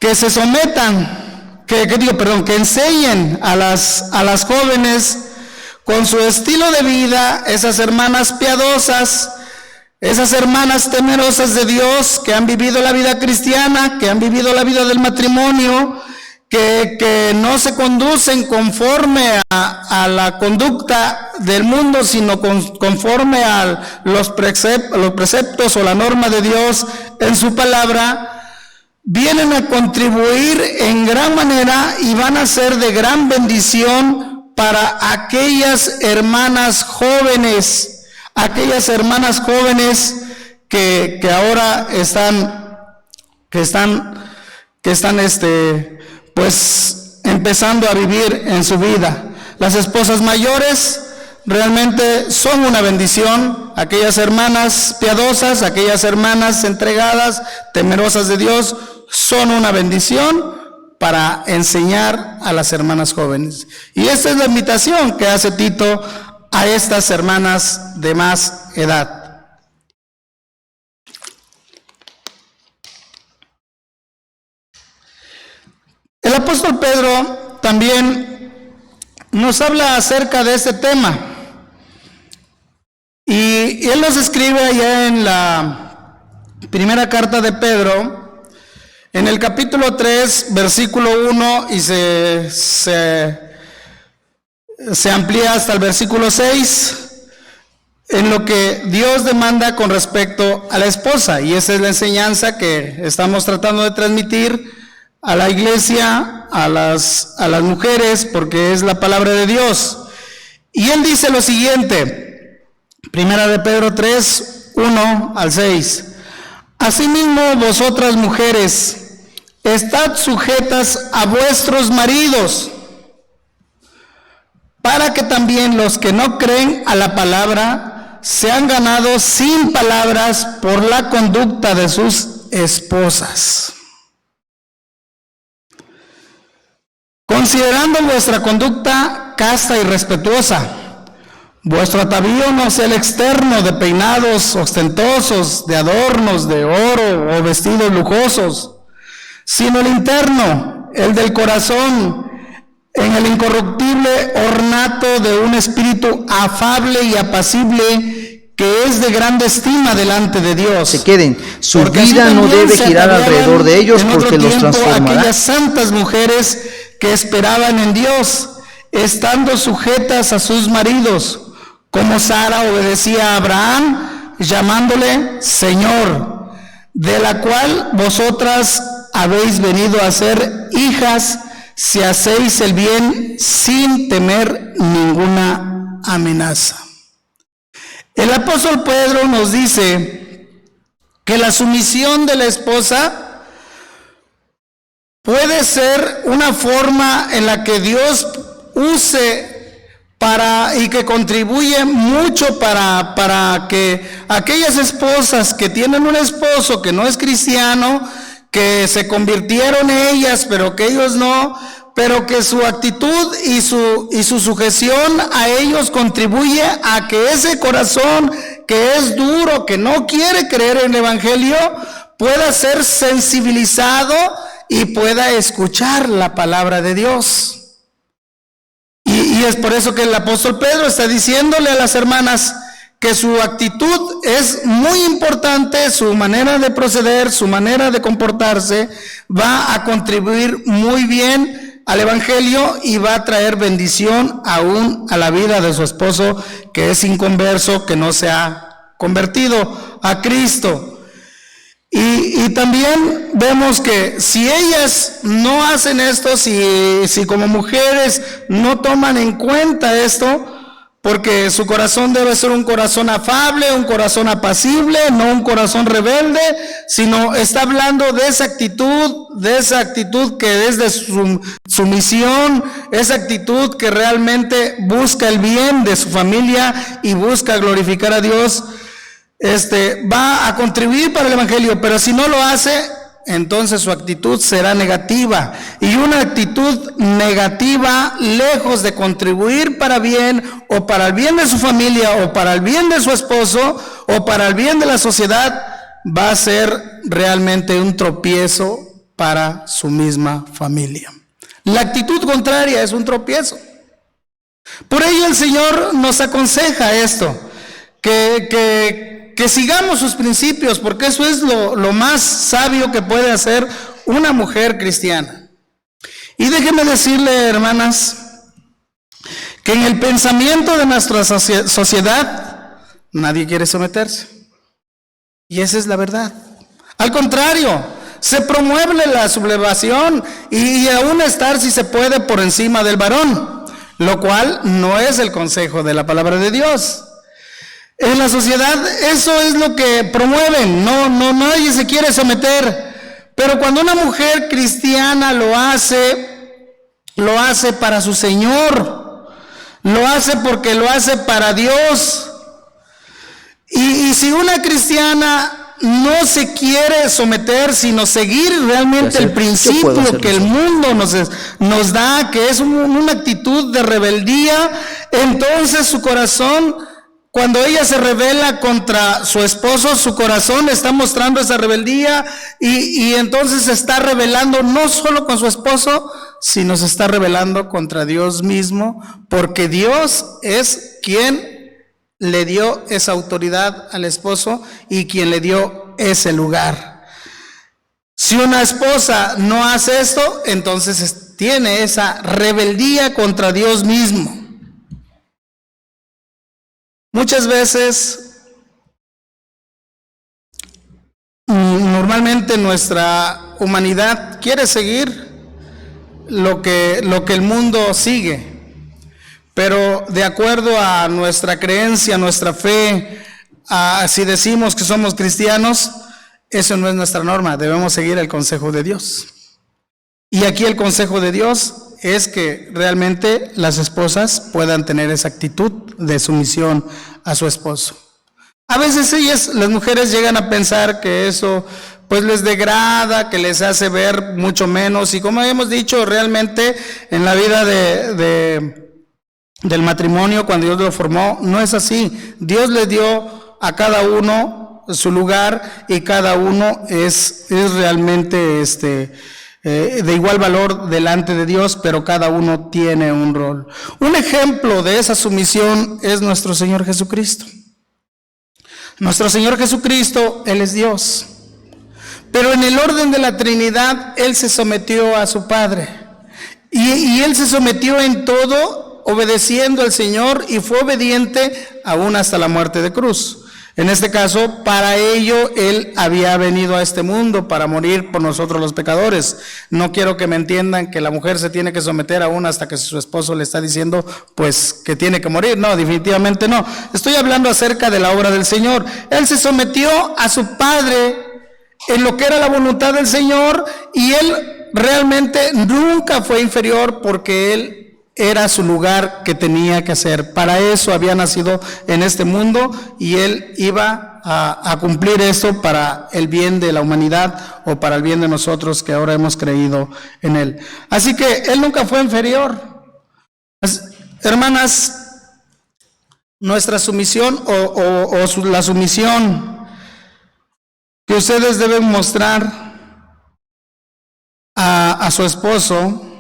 Speaker 4: que se sometan, que enseñen a las jóvenes con su estilo de vida, esas hermanas piadosas, esas hermanas temerosas de Dios, que han vivido la vida cristiana, que han vivido la vida del matrimonio, que no se conducen conforme a la conducta del mundo, sino conforme a los preceptos o la norma de Dios en su palabra, vienen a contribuir en gran manera y van a ser de gran bendición para aquellas hermanas jóvenes que ahora están pues empezando a vivir en su vida. Las esposas mayores realmente son una bendición, aquellas hermanas piadosas, aquellas hermanas entregadas, temerosas de Dios, son una bendición para enseñar a las hermanas jóvenes. Y esta es la invitación que hace Tito a estas hermanas de más edad. El apóstol Pedro también nos habla acerca de este tema. Y él nos escribe allá en la primera carta de Pedro, en el capítulo 3, versículo 1, y se amplía hasta el versículo 6, en lo que Dios demanda con respecto a la esposa. Y esa es la enseñanza que estamos tratando de transmitir a la iglesia, a las mujeres, porque es la palabra de Dios. Y él dice lo siguiente, primera de Pedro 3, 1 al 6. Asimismo, vosotras mujeres, estad sujetas a vuestros maridos, para que también los que no creen a la palabra sean ganados sin palabras por la conducta de sus esposas. Considerando vuestra conducta casta y respetuosa. Vuestro atavío no sea el externo de peinados ostentosos, de adornos de oro o vestidos lujosos, sino el interno, el del corazón, en el incorruptible ornato de un espíritu afable y apacible, que es de grande estima delante de Dios.
Speaker 2: Se queden. Su
Speaker 4: Porque así
Speaker 2: vida no
Speaker 4: también
Speaker 2: debe
Speaker 4: se
Speaker 2: girar
Speaker 4: ataviaban
Speaker 2: alrededor de ellos,
Speaker 4: en otro
Speaker 2: porque los
Speaker 4: tiempo
Speaker 2: transformará.
Speaker 4: aquellas santas mujeres que esperaban en Dios, estando sujetas a sus maridos, como Sara obedecía a Abraham, llamándole Señor, de la cual vosotras habéis venido a ser hijas, si hacéis el bien sin temer ninguna amenaza. El apóstol Pedro nos dice que la sumisión de la esposa puede ser una forma en la que Dios use y que contribuye mucho para que aquellas esposas que tienen un esposo que no es cristiano, que se convirtieron ellas, pero que ellos no, pero que su actitud y su sujeción a ellos contribuye a que ese corazón que es duro, que no quiere creer en el Evangelio, pueda ser sensibilizado y pueda escuchar la palabra de Dios. Y es por eso que el apóstol Pedro está diciéndole a las hermanas que su actitud es muy importante, su manera de proceder, su manera de comportarse va a contribuir muy bien al Evangelio y va a traer bendición aún a la vida de su esposo, que es inconverso, que no se ha convertido a Cristo. Y también vemos que si ellas no hacen esto, si como mujeres no toman en cuenta esto, porque su corazón debe ser un corazón afable, un corazón apacible, no un corazón rebelde, sino está hablando de esa actitud que es de sumisión, esa actitud que realmente busca el bien de su familia y busca glorificar a Dios. Va a contribuir para el Evangelio, pero si no lo hace, entonces su actitud será negativa. Y una actitud negativa, lejos de contribuir para bien, o para el bien de su familia, o para el bien de su esposo, o para el bien de la sociedad, va a ser realmente un tropiezo para su misma familia. La actitud contraria es un tropiezo. Por ello el Señor nos aconseja esto, que sigamos sus principios, porque eso es lo más sabio que puede hacer una mujer cristiana. Y déjenme decirle, hermanas, que en el pensamiento de nuestra sociedad nadie quiere someterse. Y esa es la verdad. Al contrario, se promueve la sublevación y aún estar, si se puede, por encima del varón, lo cual no es el consejo de la palabra de Dios. En la sociedad eso es lo que promueven, nadie se quiere someter, pero cuando una mujer cristiana lo hace para su Señor, lo hace porque lo hace para Dios. Y si una cristiana no se quiere someter, sino seguir realmente el principio que el mundo nos da, que es una actitud de rebeldía, entonces su corazón, cuando ella se rebela contra su esposo, su corazón está mostrando esa rebeldía y entonces se está rebelando no solo con su esposo, sino se está rebelando contra Dios mismo, porque Dios es quien le dio esa autoridad al esposo y quien le dio ese lugar. Si una esposa no hace esto, entonces tiene esa rebeldía contra Dios mismo. Muchas veces, normalmente nuestra humanidad quiere seguir lo que el mundo sigue, pero de acuerdo a nuestra creencia, nuestra fe, si decimos que somos cristianos, eso no es nuestra norma, debemos seguir el consejo de Dios. Y aquí el consejo de Dios es que realmente las esposas puedan tener esa actitud de sumisión a su esposo. A veces las mujeres llegan a pensar que eso pues les degrada, que les hace ver mucho menos, y como hemos dicho, realmente en la vida de del matrimonio cuando Dios lo formó. No es así. Dios le dio a cada uno su lugar y cada uno es realmente de igual valor delante de Dios, pero cada uno tiene un rol. Un ejemplo de esa sumisión es nuestro Señor Jesucristo. Nuestro Señor Jesucristo, Él es Dios, pero en el orden de la Trinidad, Él se sometió a su Padre, y Él se sometió en todo, obedeciendo al Señor, y fue obediente aún hasta la muerte de cruz. En este caso, para ello Él había venido a este mundo, para morir por nosotros los pecadores. No quiero que me entiendan que la mujer se tiene que someter aún hasta que su esposo le está diciendo, pues, que tiene que morir. No, definitivamente no. Estoy hablando acerca de la obra del Señor. Él se sometió a su Padre en lo que era la voluntad del Señor, y Él realmente nunca fue inferior, porque Él era su lugar que tenía que hacer. Para eso había nacido en este mundo, y Él iba a cumplir esto para el bien de la humanidad, o para el bien de nosotros que ahora hemos creído en Él. Así que Él nunca fue inferior. Hermanas, nuestra sumisión la sumisión que ustedes deben mostrar a su esposo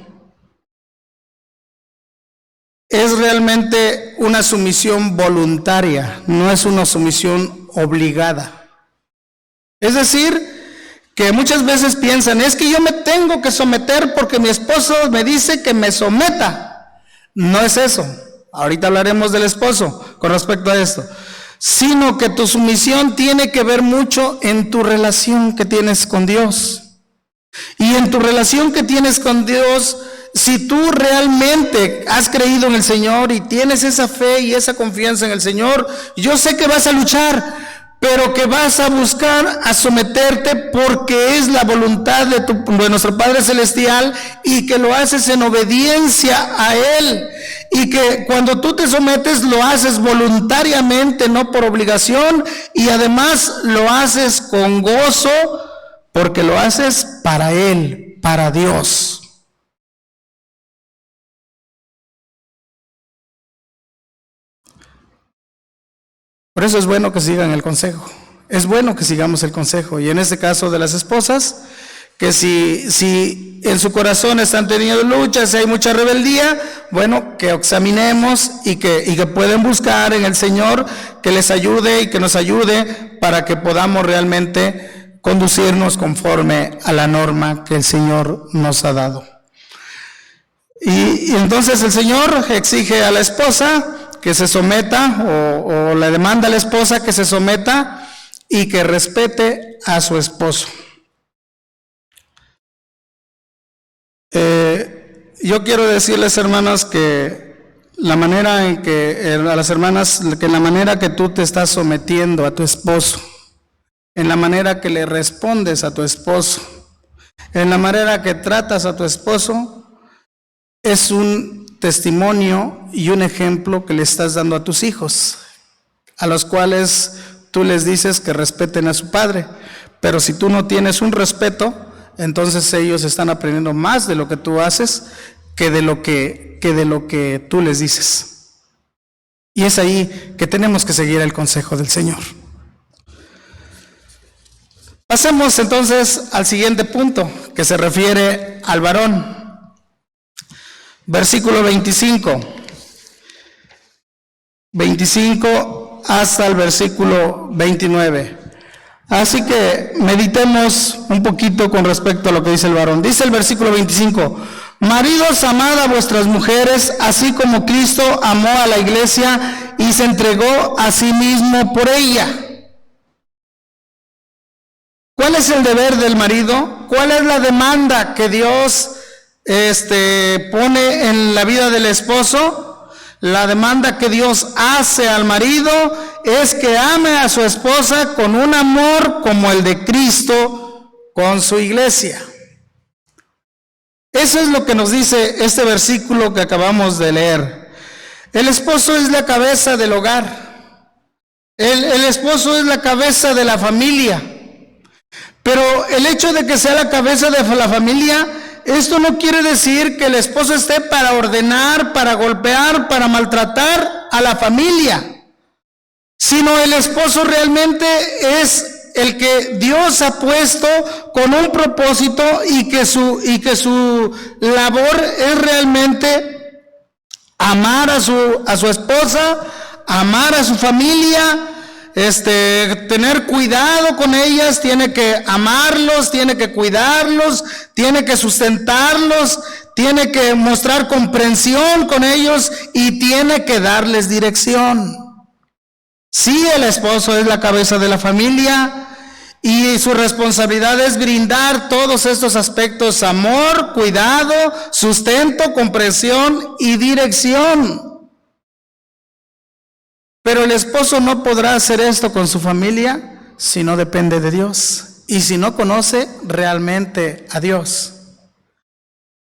Speaker 4: es realmente una sumisión voluntaria, no es una sumisión obligada. Es decir, que muchas veces piensan, es que yo me tengo que someter porque mi esposo me dice que me someta. No es eso. Ahorita hablaremos del esposo con respecto a esto. Sino que tu sumisión tiene que ver mucho en tu relación que tienes con Dios. Y en tu relación que tienes con Dios, si tú realmente has creído en el Señor y tienes esa fe y esa confianza en el Señor, yo sé que vas a luchar, pero que vas a buscar a someterte porque es la voluntad de nuestro Padre Celestial, y que lo haces en obediencia a Él, y que cuando tú te sometes lo haces voluntariamente, no por obligación, y además lo haces con gozo porque lo haces para Él, para Dios. Por eso es bueno que sigan el consejo. Es bueno que sigamos el consejo. Y en este caso de las esposas, que si en su corazón están teniendo luchas, si hay mucha rebeldía, bueno, que examinemos y que pueden buscar en el Señor que les ayude y que nos ayude para que podamos realmente conducirnos conforme a la norma que el Señor nos ha dado. Y entonces el Señor exige a la esposa que se someta, o le demanda a la esposa que se someta y que respete a su esposo. Yo quiero decirles, hermanas, que la manera en que, a las hermanas, que la manera que tú te estás sometiendo a tu esposo, en la manera que le respondes a tu esposo, en la manera que tratas a tu esposo, es un testimonio y un ejemplo que le estás dando a tus hijos, a los cuales tú les dices que respeten a su padre. Pero si tú no tienes un respeto, entonces ellos están aprendiendo más de lo que tú haces que de lo que tú les dices. Y es ahí que tenemos que seguir el consejo del Señor. Pasemos entonces al siguiente punto, que se refiere al varón. Versículo 25 hasta el versículo 29. Así que meditemos un poquito con respecto a lo que dice el varón. Dice el versículo 25: maridos, amad a vuestras mujeres, así como Cristo amó a la iglesia y se entregó a sí mismo por ella. ¿Cuál es el deber del marido? ¿Cuál es la demanda que Dios pone en la vida del esposo? La demanda que Dios hace al marido es que ame a su esposa con un amor como el de Cristo con su iglesia. Eso es lo que nos dice este versículo que acabamos de leer. El esposo es la cabeza del hogar. El esposo es la cabeza de la familia. Pero el hecho de que sea la cabeza de la familia esto no quiere decir que el esposo esté para ordenar, para golpear, para maltratar a la familia, sino el esposo realmente es el que Dios ha puesto con un propósito y que su labor es realmente amar a su esposa, amar a su familia, tener cuidado con ellas, tiene que amarlos, tiene que cuidarlos, tiene que sustentarlos, tiene que mostrar comprensión con ellos y tiene que darles dirección. Sí, el esposo es la cabeza de la familia y su responsabilidad es brindar todos estos aspectos: amor, cuidado, sustento, comprensión y dirección. Pero el esposo no podrá hacer esto con su familia si no depende de Dios y si no conoce realmente a Dios.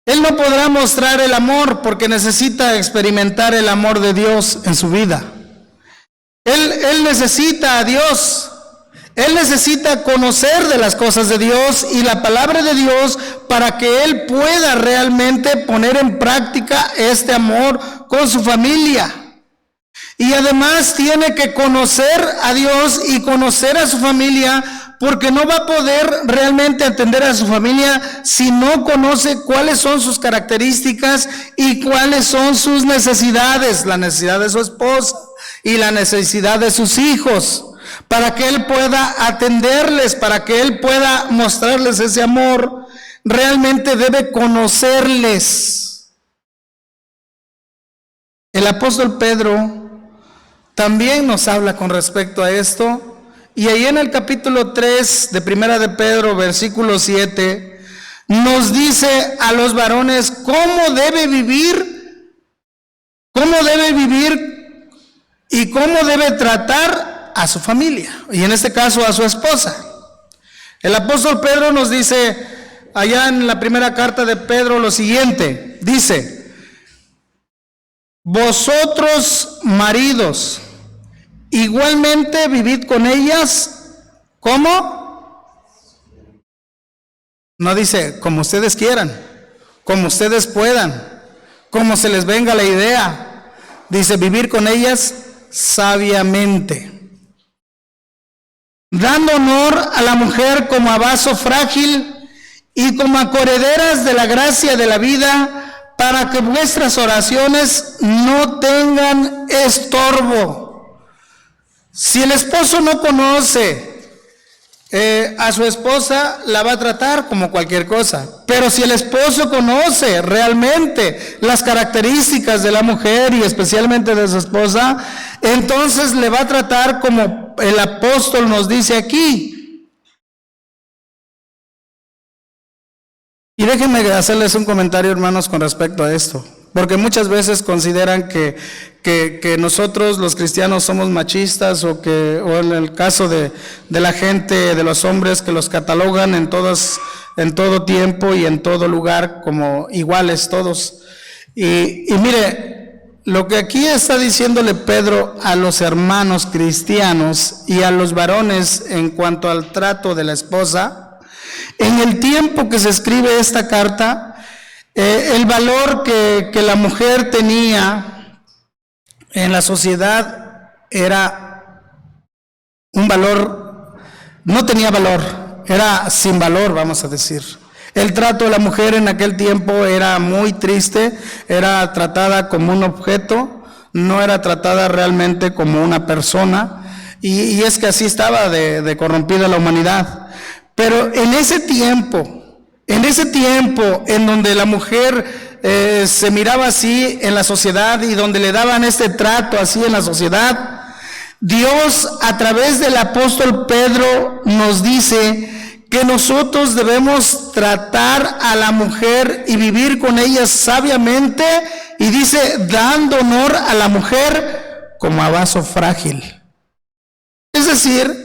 Speaker 4: Él no podrá mostrar el amor porque necesita experimentar el amor de Dios en su vida. Él necesita a Dios. Él necesita conocer de las cosas de Dios y la palabra de Dios para que él pueda realmente poner en práctica este amor con su familia. Y además tiene que conocer a Dios y conocer a su familia, porque no va a poder realmente atender a su familia si no conoce cuáles son sus características y cuáles son sus necesidades, la necesidad de su esposa y la necesidad de sus hijos, para que él pueda atenderles, para que él pueda mostrarles ese amor. Realmente debe conocerles. El apóstol Pedro también nos habla con respecto a esto, y ahí en el capítulo 3 de Primera de Pedro, versículo 7, nos dice a los varones cómo debe vivir y cómo debe tratar a su familia, y en este caso a su esposa. El apóstol Pedro nos dice allá en la primera carta de Pedro lo siguiente, dice: vosotros, maridos, igualmente vivid con ellas, ¿cómo? No dice como ustedes quieran, como ustedes puedan, como se les venga la idea. Dice vivir con ellas sabiamente, dando honor a la mujer como a vaso frágil y como a coherederas de la gracia de la vida, para que vuestras oraciones no tengan estorbo. Si el esposo no conoce a su esposa, la va a tratar como cualquier cosa. Pero si el esposo conoce realmente las características de la mujer y especialmente de su esposa, entonces le va a tratar como el apóstol nos dice aquí. Y déjenme hacerles un comentario, hermanos, con respecto a esto, porque muchas veces consideran que nosotros los cristianos somos machistas, o en el caso de la gente, de los hombres, que los catalogan en todo tiempo y en todo lugar como iguales todos. Y mire, lo que aquí está diciéndole Pedro a los hermanos cristianos y a los varones en cuanto al trato de la esposa, en el tiempo que se escribe esta carta, el valor que la mujer tenía en la sociedad era un valor, no tenía valor, era sin valor, vamos a decir. El trato de la mujer en aquel tiempo era muy triste, era tratada como un objeto, no era tratada realmente como una persona, y es que así estaba de corrompida la humanidad. Pero en ese tiempo en donde la mujer se miraba así en la sociedad y donde le daban este trato así en la sociedad, Dios a través del apóstol Pedro nos dice que nosotros debemos tratar a la mujer y vivir con ella sabiamente, y dice dando honor a la mujer como a vaso frágil. Es decir,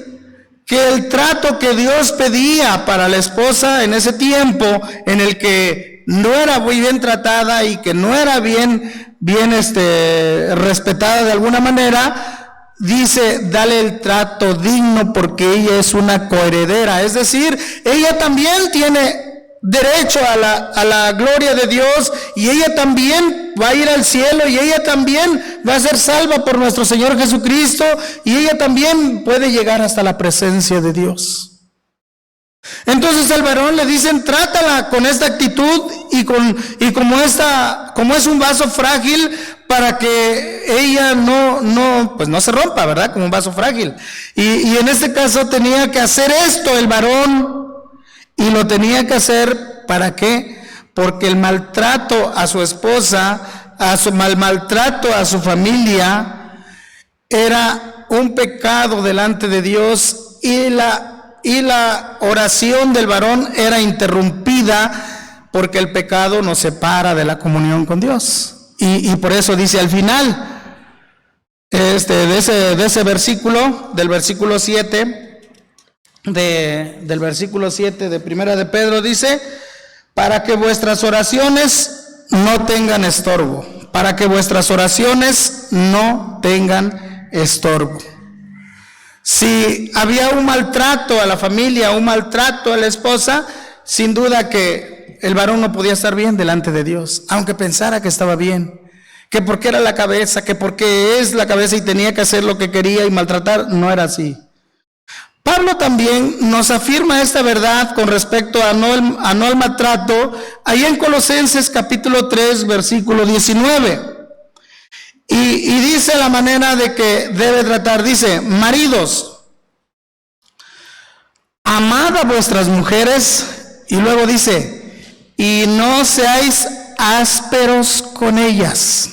Speaker 4: que el trato que Dios pedía para la esposa en ese tiempo, en el que no era muy bien tratada y que no era bien respetada de alguna manera, dice, dale el trato digno porque ella es una coheredera, es decir, ella también tiene derecho a la gloria de Dios, y ella también va a ir al cielo, y ella también va a ser salva por nuestro Señor Jesucristo, y ella también puede llegar hasta la presencia de Dios. Entonces al varón le dicen: trátala con esta actitud y como es un vaso frágil, para que ella no se rompa, ¿verdad? Como un vaso frágil. Y en este caso tenía que hacer esto el varón, y lo tenía que hacer, ¿para qué? Porque el maltrato a su esposa, maltrato a su familia, era un pecado delante de Dios, y la oración del varón era interrumpida, porque el pecado nos separa de la comunión con Dios. Y por eso dice al final de ese versículo, del versículo 7, del versículo 7 de Primera de Pedro, dice: para que vuestras oraciones no tengan estorbo, para que vuestras oraciones no tengan estorbo. Si había un maltrato a la familia, un maltrato a la esposa, sin duda que el varón no podía estar bien delante de Dios, aunque pensara que estaba bien, que porque era la cabeza, que porque es la cabeza y tenía que hacer lo que quería y maltratar. No era así. Pablo también nos afirma esta verdad con respecto a no al maltrato, ahí en Colosenses capítulo 3, versículo 19. Y dice la manera de que debe tratar, dice: maridos, amad a vuestras mujeres, y luego dice: y no seáis ásperos con ellas.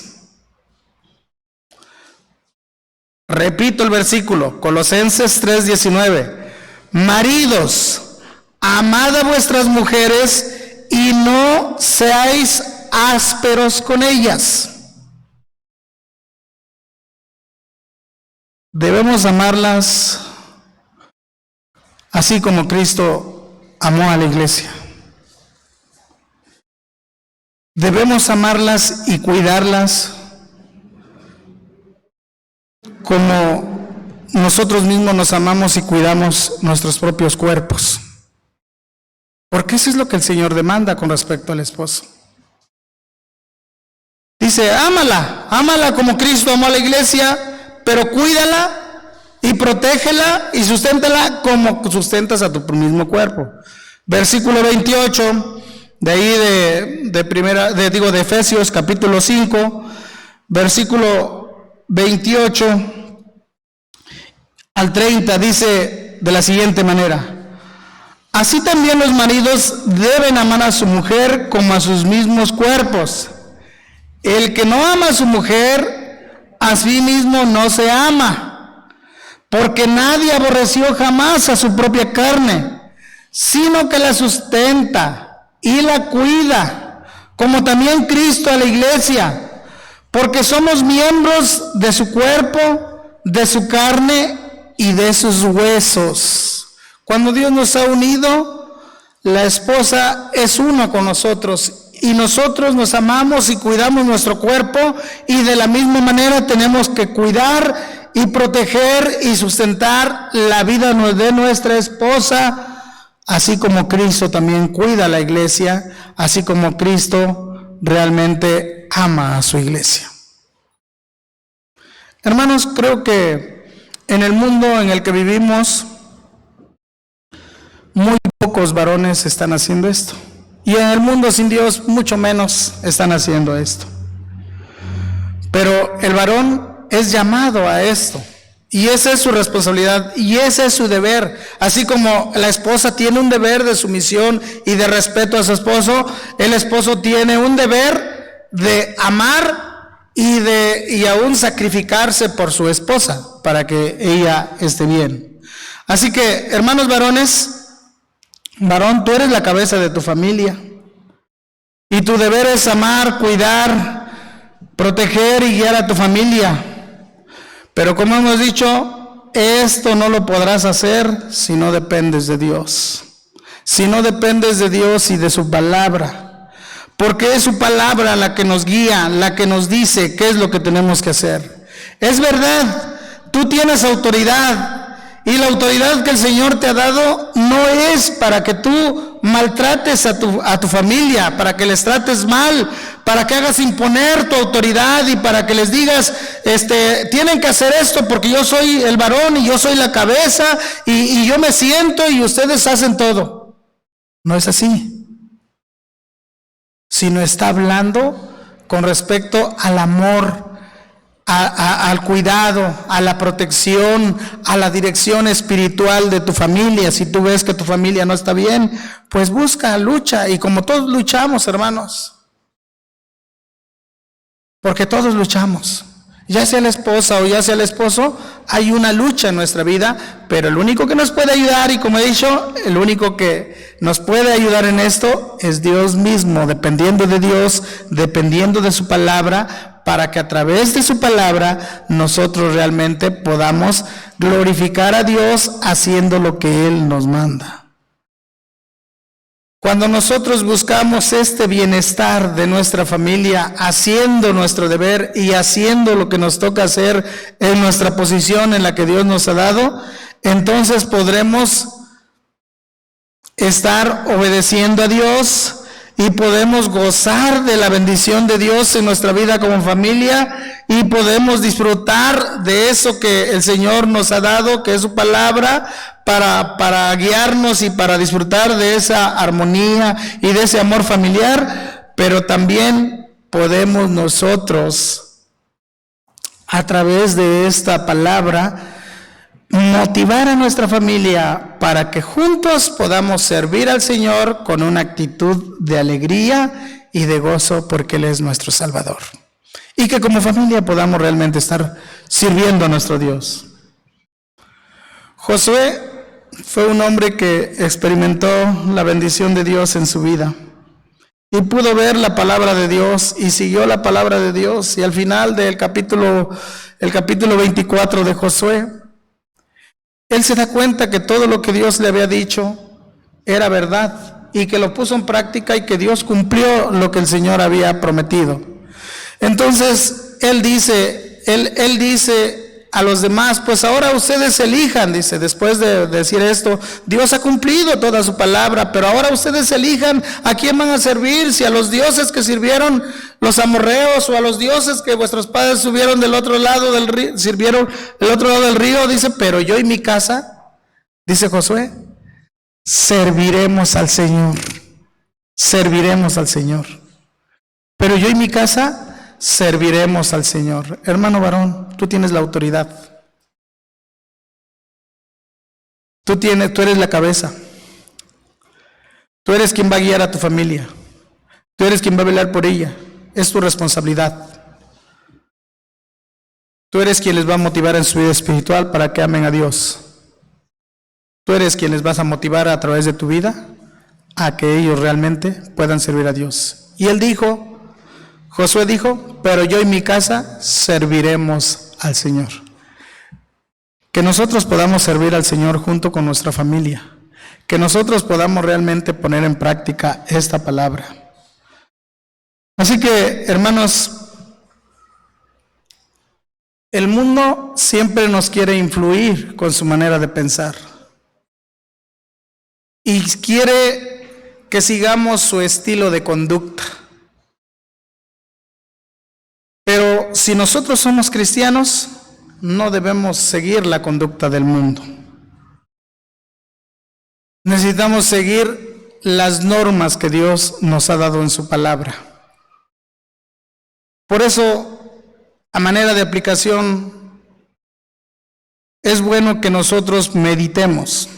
Speaker 4: Repito el versículo, Colosenses 3:19. Maridos, amad a vuestras mujeres y no seáis ásperos con ellas. Debemos amarlas así como Cristo amó a la iglesia. Debemos amarlas y cuidarlas como nosotros mismos nos amamos y cuidamos nuestros propios cuerpos. Porque eso es lo que el Señor demanda con respecto al esposo. Dice: ámala como Cristo amó a la iglesia, pero cuídala y protégela y susténtala como sustentas a tu mismo cuerpo. Versículo 28 de ahí de Efesios capítulo 5, versículo 28 al 30, dice de la siguiente manera: así también los maridos deben amar a su mujer como a sus mismos cuerpos. El que no ama a su mujer, a sí mismo no se ama, porque nadie aborreció jamás a su propia carne, sino que la sustenta y la cuida, como también Cristo a la iglesia, porque somos miembros de su cuerpo, de su carne y de sus huesos. Cuando Dios nos ha unido, la esposa es uno con nosotros, y nosotros nos amamos y cuidamos nuestro cuerpo, y de la misma manera tenemos que cuidar y proteger y sustentar la vida de nuestra esposa, así como Cristo también cuida a la iglesia, así como Cristo realmente ama a su iglesia. Hermanos, creo que en el mundo en el que vivimos, muy pocos varones están haciendo esto. Y en el mundo sin Dios, mucho menos están haciendo esto. Pero el varón es llamado a esto. Y esa es su responsabilidad y ese es su deber. Así como la esposa tiene un deber de sumisión y de respeto a su esposo, el esposo tiene un deber de amar y aún sacrificarse por su esposa para que ella esté bien. Así que, hermanos varones, varón, tú eres la cabeza de tu familia y tu deber es amar, cuidar, proteger y guiar a tu familia. Pero como hemos dicho, esto no lo podrás hacer si no dependes de Dios. Si no dependes de Dios y de su palabra. Porque es su palabra la que nos guía, la que nos dice qué es lo que tenemos que hacer. Es verdad, tú tienes autoridad Y la autoridad que el Señor te ha dado no es para que tú maltrates a tu familia, para que les trates mal, para que hagas imponer tu autoridad y para que les digas, tienen que hacer esto porque yo soy el varón y yo soy la cabeza y yo me siento y ustedes hacen todo. No es así. Sino está hablando con respecto al amor, al cuidado, a la protección, a la dirección espiritual de tu familia. Si tú ves que tu familia no está bien, pues busca, lucha, y como todos luchamos, hermanos, porque todos luchamos, ya sea la esposa o ya sea el esposo, hay una lucha en nuestra vida, pero el único que nos puede ayudar, y como he dicho, el único que nos puede ayudar en esto es Dios mismo, dependiendo de Dios, dependiendo de su palabra, para que a través de su palabra nosotros realmente podamos glorificar a Dios haciendo lo que Él nos manda. Cuando nosotros buscamos este bienestar de nuestra familia, haciendo nuestro deber y haciendo lo que nos toca hacer en nuestra posición en la que Dios nos ha dado, entonces podremos estar obedeciendo a Dios y podemos gozar de la bendición de Dios en nuestra vida como familia y podemos disfrutar de eso que el Señor nos ha dado, que es su palabra, para guiarnos y para disfrutar de esa armonía y de ese amor familiar, pero también podemos nosotros, a través de esta palabra, motivar a nuestra familia para que juntos podamos servir al Señor con una actitud de alegría y de gozo, porque Él es nuestro Salvador. Y que como familia podamos realmente estar sirviendo a nuestro Dios. Josué fue un hombre que experimentó la bendición de Dios en su vida y pudo ver la palabra de Dios y siguió la palabra de Dios, y al final del capítulo 24 de Josué, él se da cuenta que todo lo que Dios le había dicho era verdad y que lo puso en práctica y que Dios cumplió lo que el Señor había prometido. Entonces él dice a los demás, pues ahora ustedes elijan, dice, después de decir esto, Dios ha cumplido toda su palabra, pero ahora ustedes elijan a quién van a servir, si a los dioses que sirvieron los amorreos o a los dioses que vuestros padres subieron del otro lado del río, sirvieron del otro lado del río. Dice, pero yo y mi casa, dice Josué, serviremos al Señor, pero yo y mi casa serviremos al Señor. Hermano varón, tú tienes la autoridad. Tú eres la cabeza. Tú eres quien va a guiar a tu familia. Tú eres quien va a velar por ella. Es tu responsabilidad. Tú eres quien les va a motivar en su vida espiritual para que amen a Dios. Tú eres quien les vas a motivar a través de tu vida a que ellos realmente puedan servir a Dios. Y Josué dijo, pero yo y mi casa serviremos al Señor. Que nosotros podamos servir al Señor junto con nuestra familia. Que nosotros podamos realmente poner en práctica esta palabra. Así que, hermanos, el mundo siempre nos quiere influir con su manera de pensar. Y quiere que sigamos su estilo de conducta. Pero si nosotros somos cristianos, no debemos seguir la conducta del mundo. Necesitamos seguir las normas que Dios nos ha dado en su palabra. Por eso, a manera de aplicación, es bueno que nosotros meditemos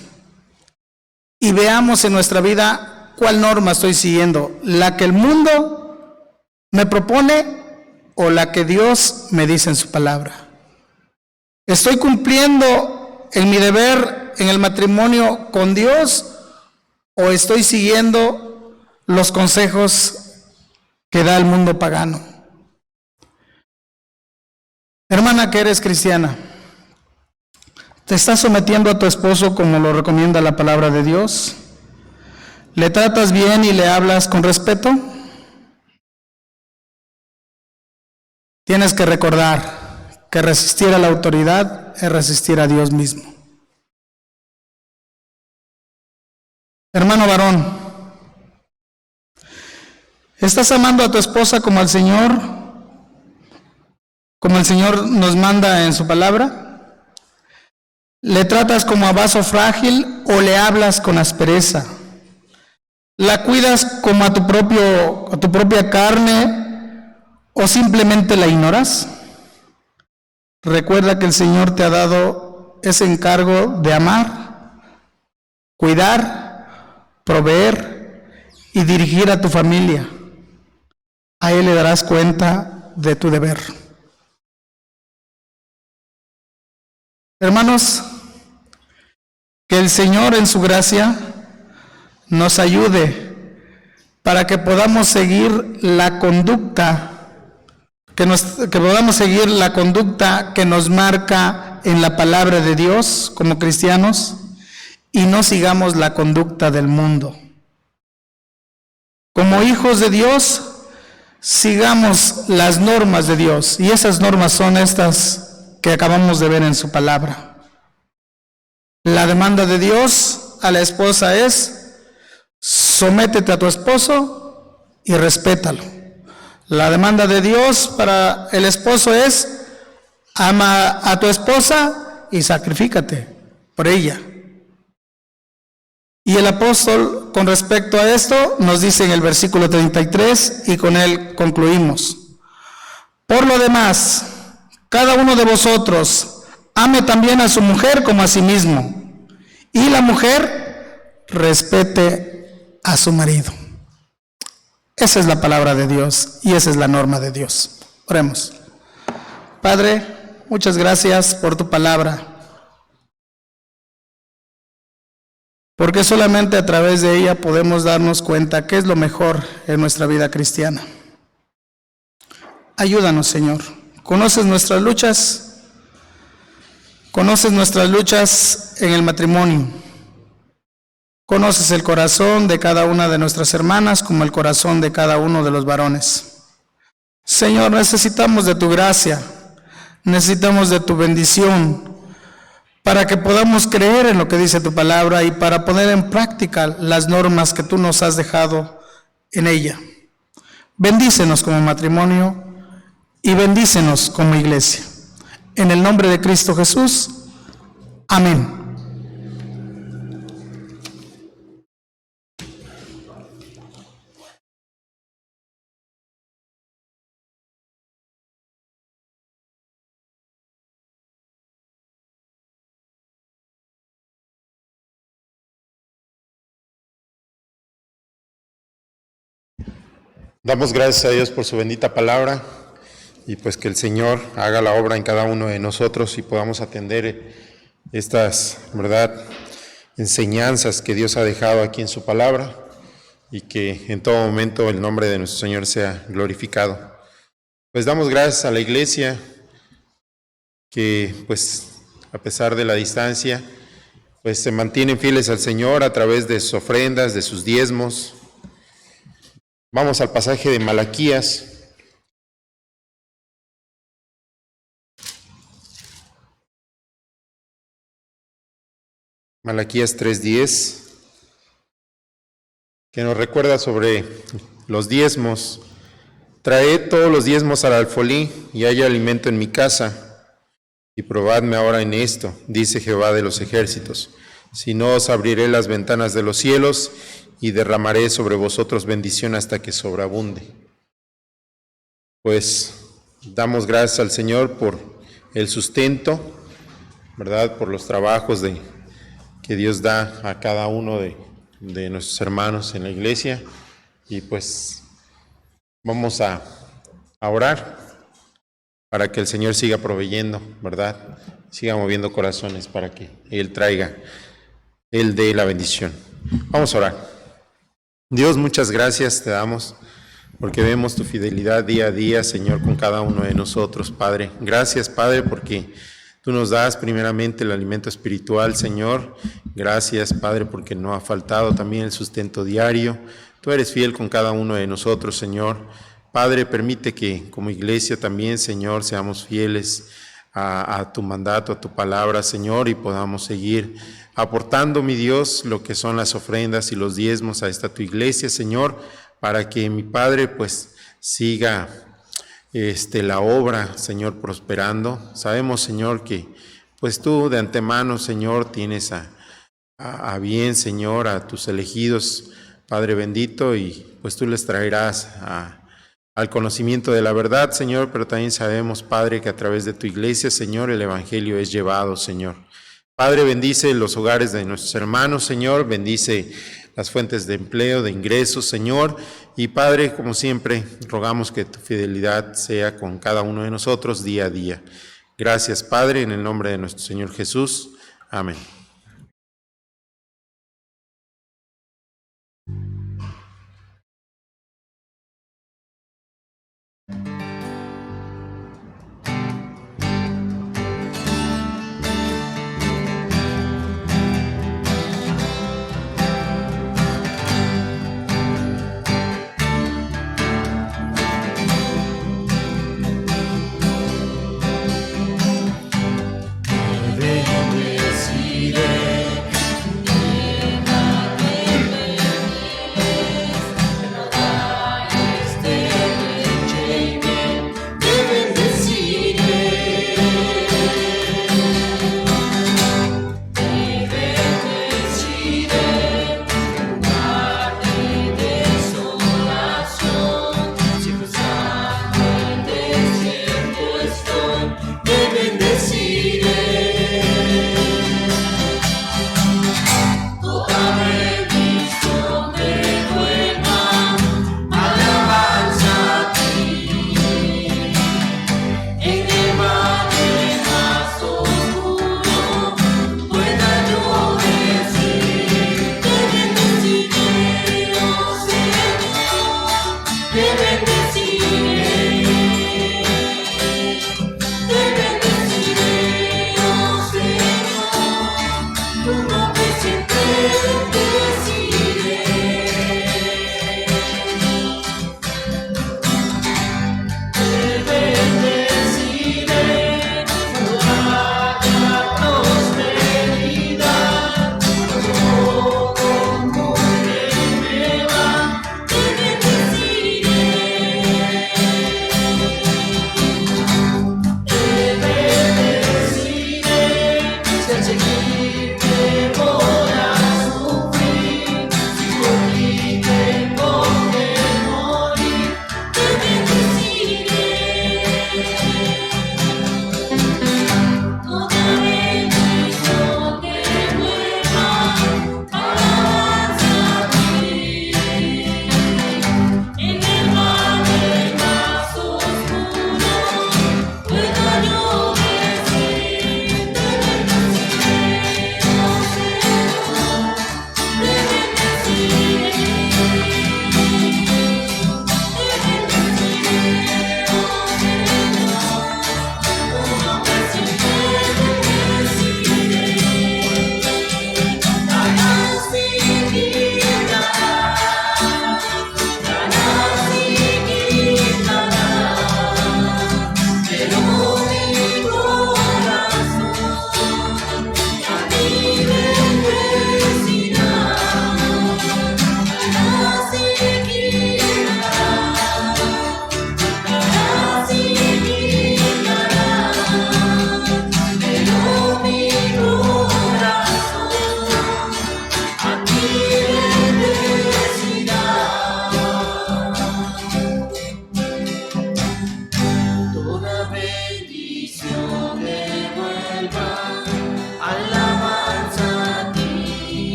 Speaker 4: y veamos en nuestra vida cuál norma estoy siguiendo, la que el mundo me propone o la que Dios me dice en su palabra. ¿Estoy cumpliendo en mi deber en el matrimonio con Dios o estoy siguiendo los consejos que da el mundo pagano? Hermana que eres cristiana, ¿te estás sometiendo a tu esposo como lo recomienda la palabra de Dios? ¿Le tratas bien y le hablas con respeto? Tienes que recordar que resistir a la autoridad es resistir a Dios mismo. Hermano varón, ¿estás amando a tu esposa como el Señor nos manda en su palabra? ¿Le tratas como a vaso frágil o le hablas con aspereza? ¿La cuidas como a tu propia carne o simplemente la ignoras? Recuerda que el Señor te ha dado ese encargo de amar, cuidar, proveer y dirigir a tu familia. A Él le darás cuenta de tu deber. Hermanos, que el Señor en su gracia nos ayude para que podamos seguir la conducta que nos marca en la palabra de Dios como cristianos y no sigamos la conducta del mundo. Como hijos de Dios, sigamos las normas de Dios, y esas normas son estas que acabamos de ver en su palabra. La demanda de Dios a la esposa es: sométete a tu esposo y respétalo. La demanda de Dios para el esposo es: ama a tu esposa y sacrifícate por ella. Y el apóstol, con respecto a esto, nos dice en el versículo 33, y con él concluimos: por lo demás, cada uno de vosotros ame también a su mujer como a sí mismo, y la mujer respete a su marido. Esa es la palabra de Dios y esa es la norma de Dios. Oremos. Padre, muchas gracias por tu palabra, porque solamente a través de ella podemos darnos cuenta qué es lo mejor en nuestra vida cristiana. Ayúdanos, Señor. Conoces nuestras luchas en el matrimonio. Conoces el corazón de cada una de nuestras hermanas como el corazón de cada uno de los varones. Señor, necesitamos de tu gracia, necesitamos de tu bendición para que podamos creer en lo que dice tu palabra y para poner en práctica las normas que tú nos has dejado en ella. Bendícenos como matrimonio y bendícenos como iglesia. En el nombre de Cristo Jesús. Amén.
Speaker 1: Damos gracias a Dios por su bendita palabra y pues que el Señor haga la obra en cada uno de nosotros y podamos atender estas, ¿verdad?, enseñanzas que Dios ha dejado aquí en su palabra y que en todo momento el nombre de nuestro Señor sea glorificado. Pues damos gracias a la iglesia que pues a pesar de la distancia pues se mantienen fieles al Señor a través de sus ofrendas, de sus diezmos. Vamos al pasaje de Malaquías. Malaquías 3:10, que nos recuerda sobre los diezmos. Traed todos los diezmos al alfolí y haya alimento en mi casa, y probadme ahora en esto, dice Jehová de los ejércitos. Si no, os abriré las ventanas de los cielos y derramaré sobre vosotros bendición hasta que sobreabunde. Pues damos gracias al Señor por el sustento, ¿verdad?, por los trabajos que Dios da a cada uno de nuestros hermanos en la iglesia. Y pues vamos a orar para que el Señor siga proveyendo, ¿verdad?, siga moviendo corazones para que Él dé la bendición. Vamos a orar. Dios, muchas gracias te damos porque vemos tu fidelidad día a día, Señor, con cada uno de nosotros, Padre. Gracias, Padre, porque tú nos das primeramente el alimento espiritual, Señor. Gracias, Padre, porque no ha faltado también el sustento diario. Tú eres fiel con cada uno de nosotros, Señor. Padre, permite que como iglesia también, Señor, seamos fieles a tu mandato, a tu palabra, Señor, y podamos seguir aportando, mi Dios, lo que son las ofrendas y los diezmos a esta tu iglesia, Señor, para que mi Padre pues siga la obra, Señor, prosperando. Sabemos, Señor, que pues tú de antemano, Señor, tienes a bien, Señor, a tus elegidos, Padre bendito, y pues tú les traerás al conocimiento de la verdad, Señor, pero también sabemos, Padre, que a través de tu iglesia, Señor, el evangelio es llevado, Señor. Padre, bendice los hogares de nuestros hermanos, Señor, bendice las fuentes de empleo, de ingresos, Señor, y Padre, como siempre, rogamos que tu fidelidad sea con cada uno de nosotros día a día. Gracias, Padre, en el nombre de nuestro Señor Jesús. Amén.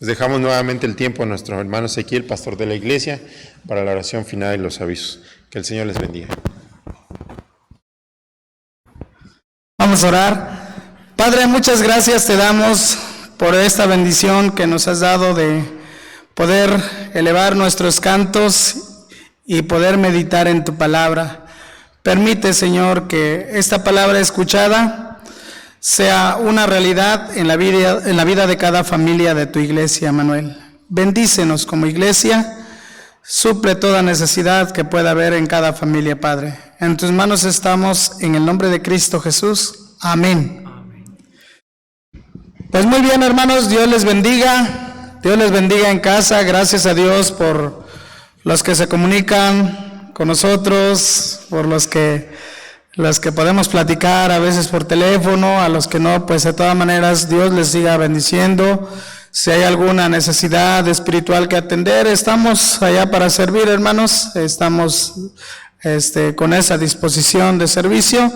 Speaker 1: Les dejamos nuevamente el tiempo a nuestro hermano Ezequiel, pastor de la iglesia, para la oración final y los avisos. Que el Señor les bendiga.
Speaker 4: Vamos a orar. Padre, muchas gracias te damos por esta bendición que nos has dado de poder elevar nuestros cantos y poder meditar en tu palabra. Permite, Señor, que esta palabra escuchada sea una realidad en la vida de cada familia de tu iglesia, Manuel. Bendícenos como iglesia, suple toda necesidad que pueda haber en cada familia, Padre. En tus manos estamos, en el nombre de Cristo Jesús. Amén. Pues muy bien, hermanos, Dios les bendiga. Dios les bendiga en casa. Gracias a Dios por los que se comunican con nosotros, por los que podemos platicar a veces por teléfono, a los que no, pues de todas maneras Dios les siga bendiciendo. Si hay alguna necesidad espiritual que atender, estamos allá para servir, hermanos. Estamos con esa disposición de servicio.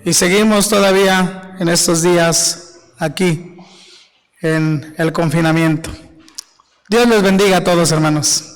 Speaker 4: Y seguimos todavía en estos días aquí en el confinamiento. Dios les bendiga a todos, hermanos.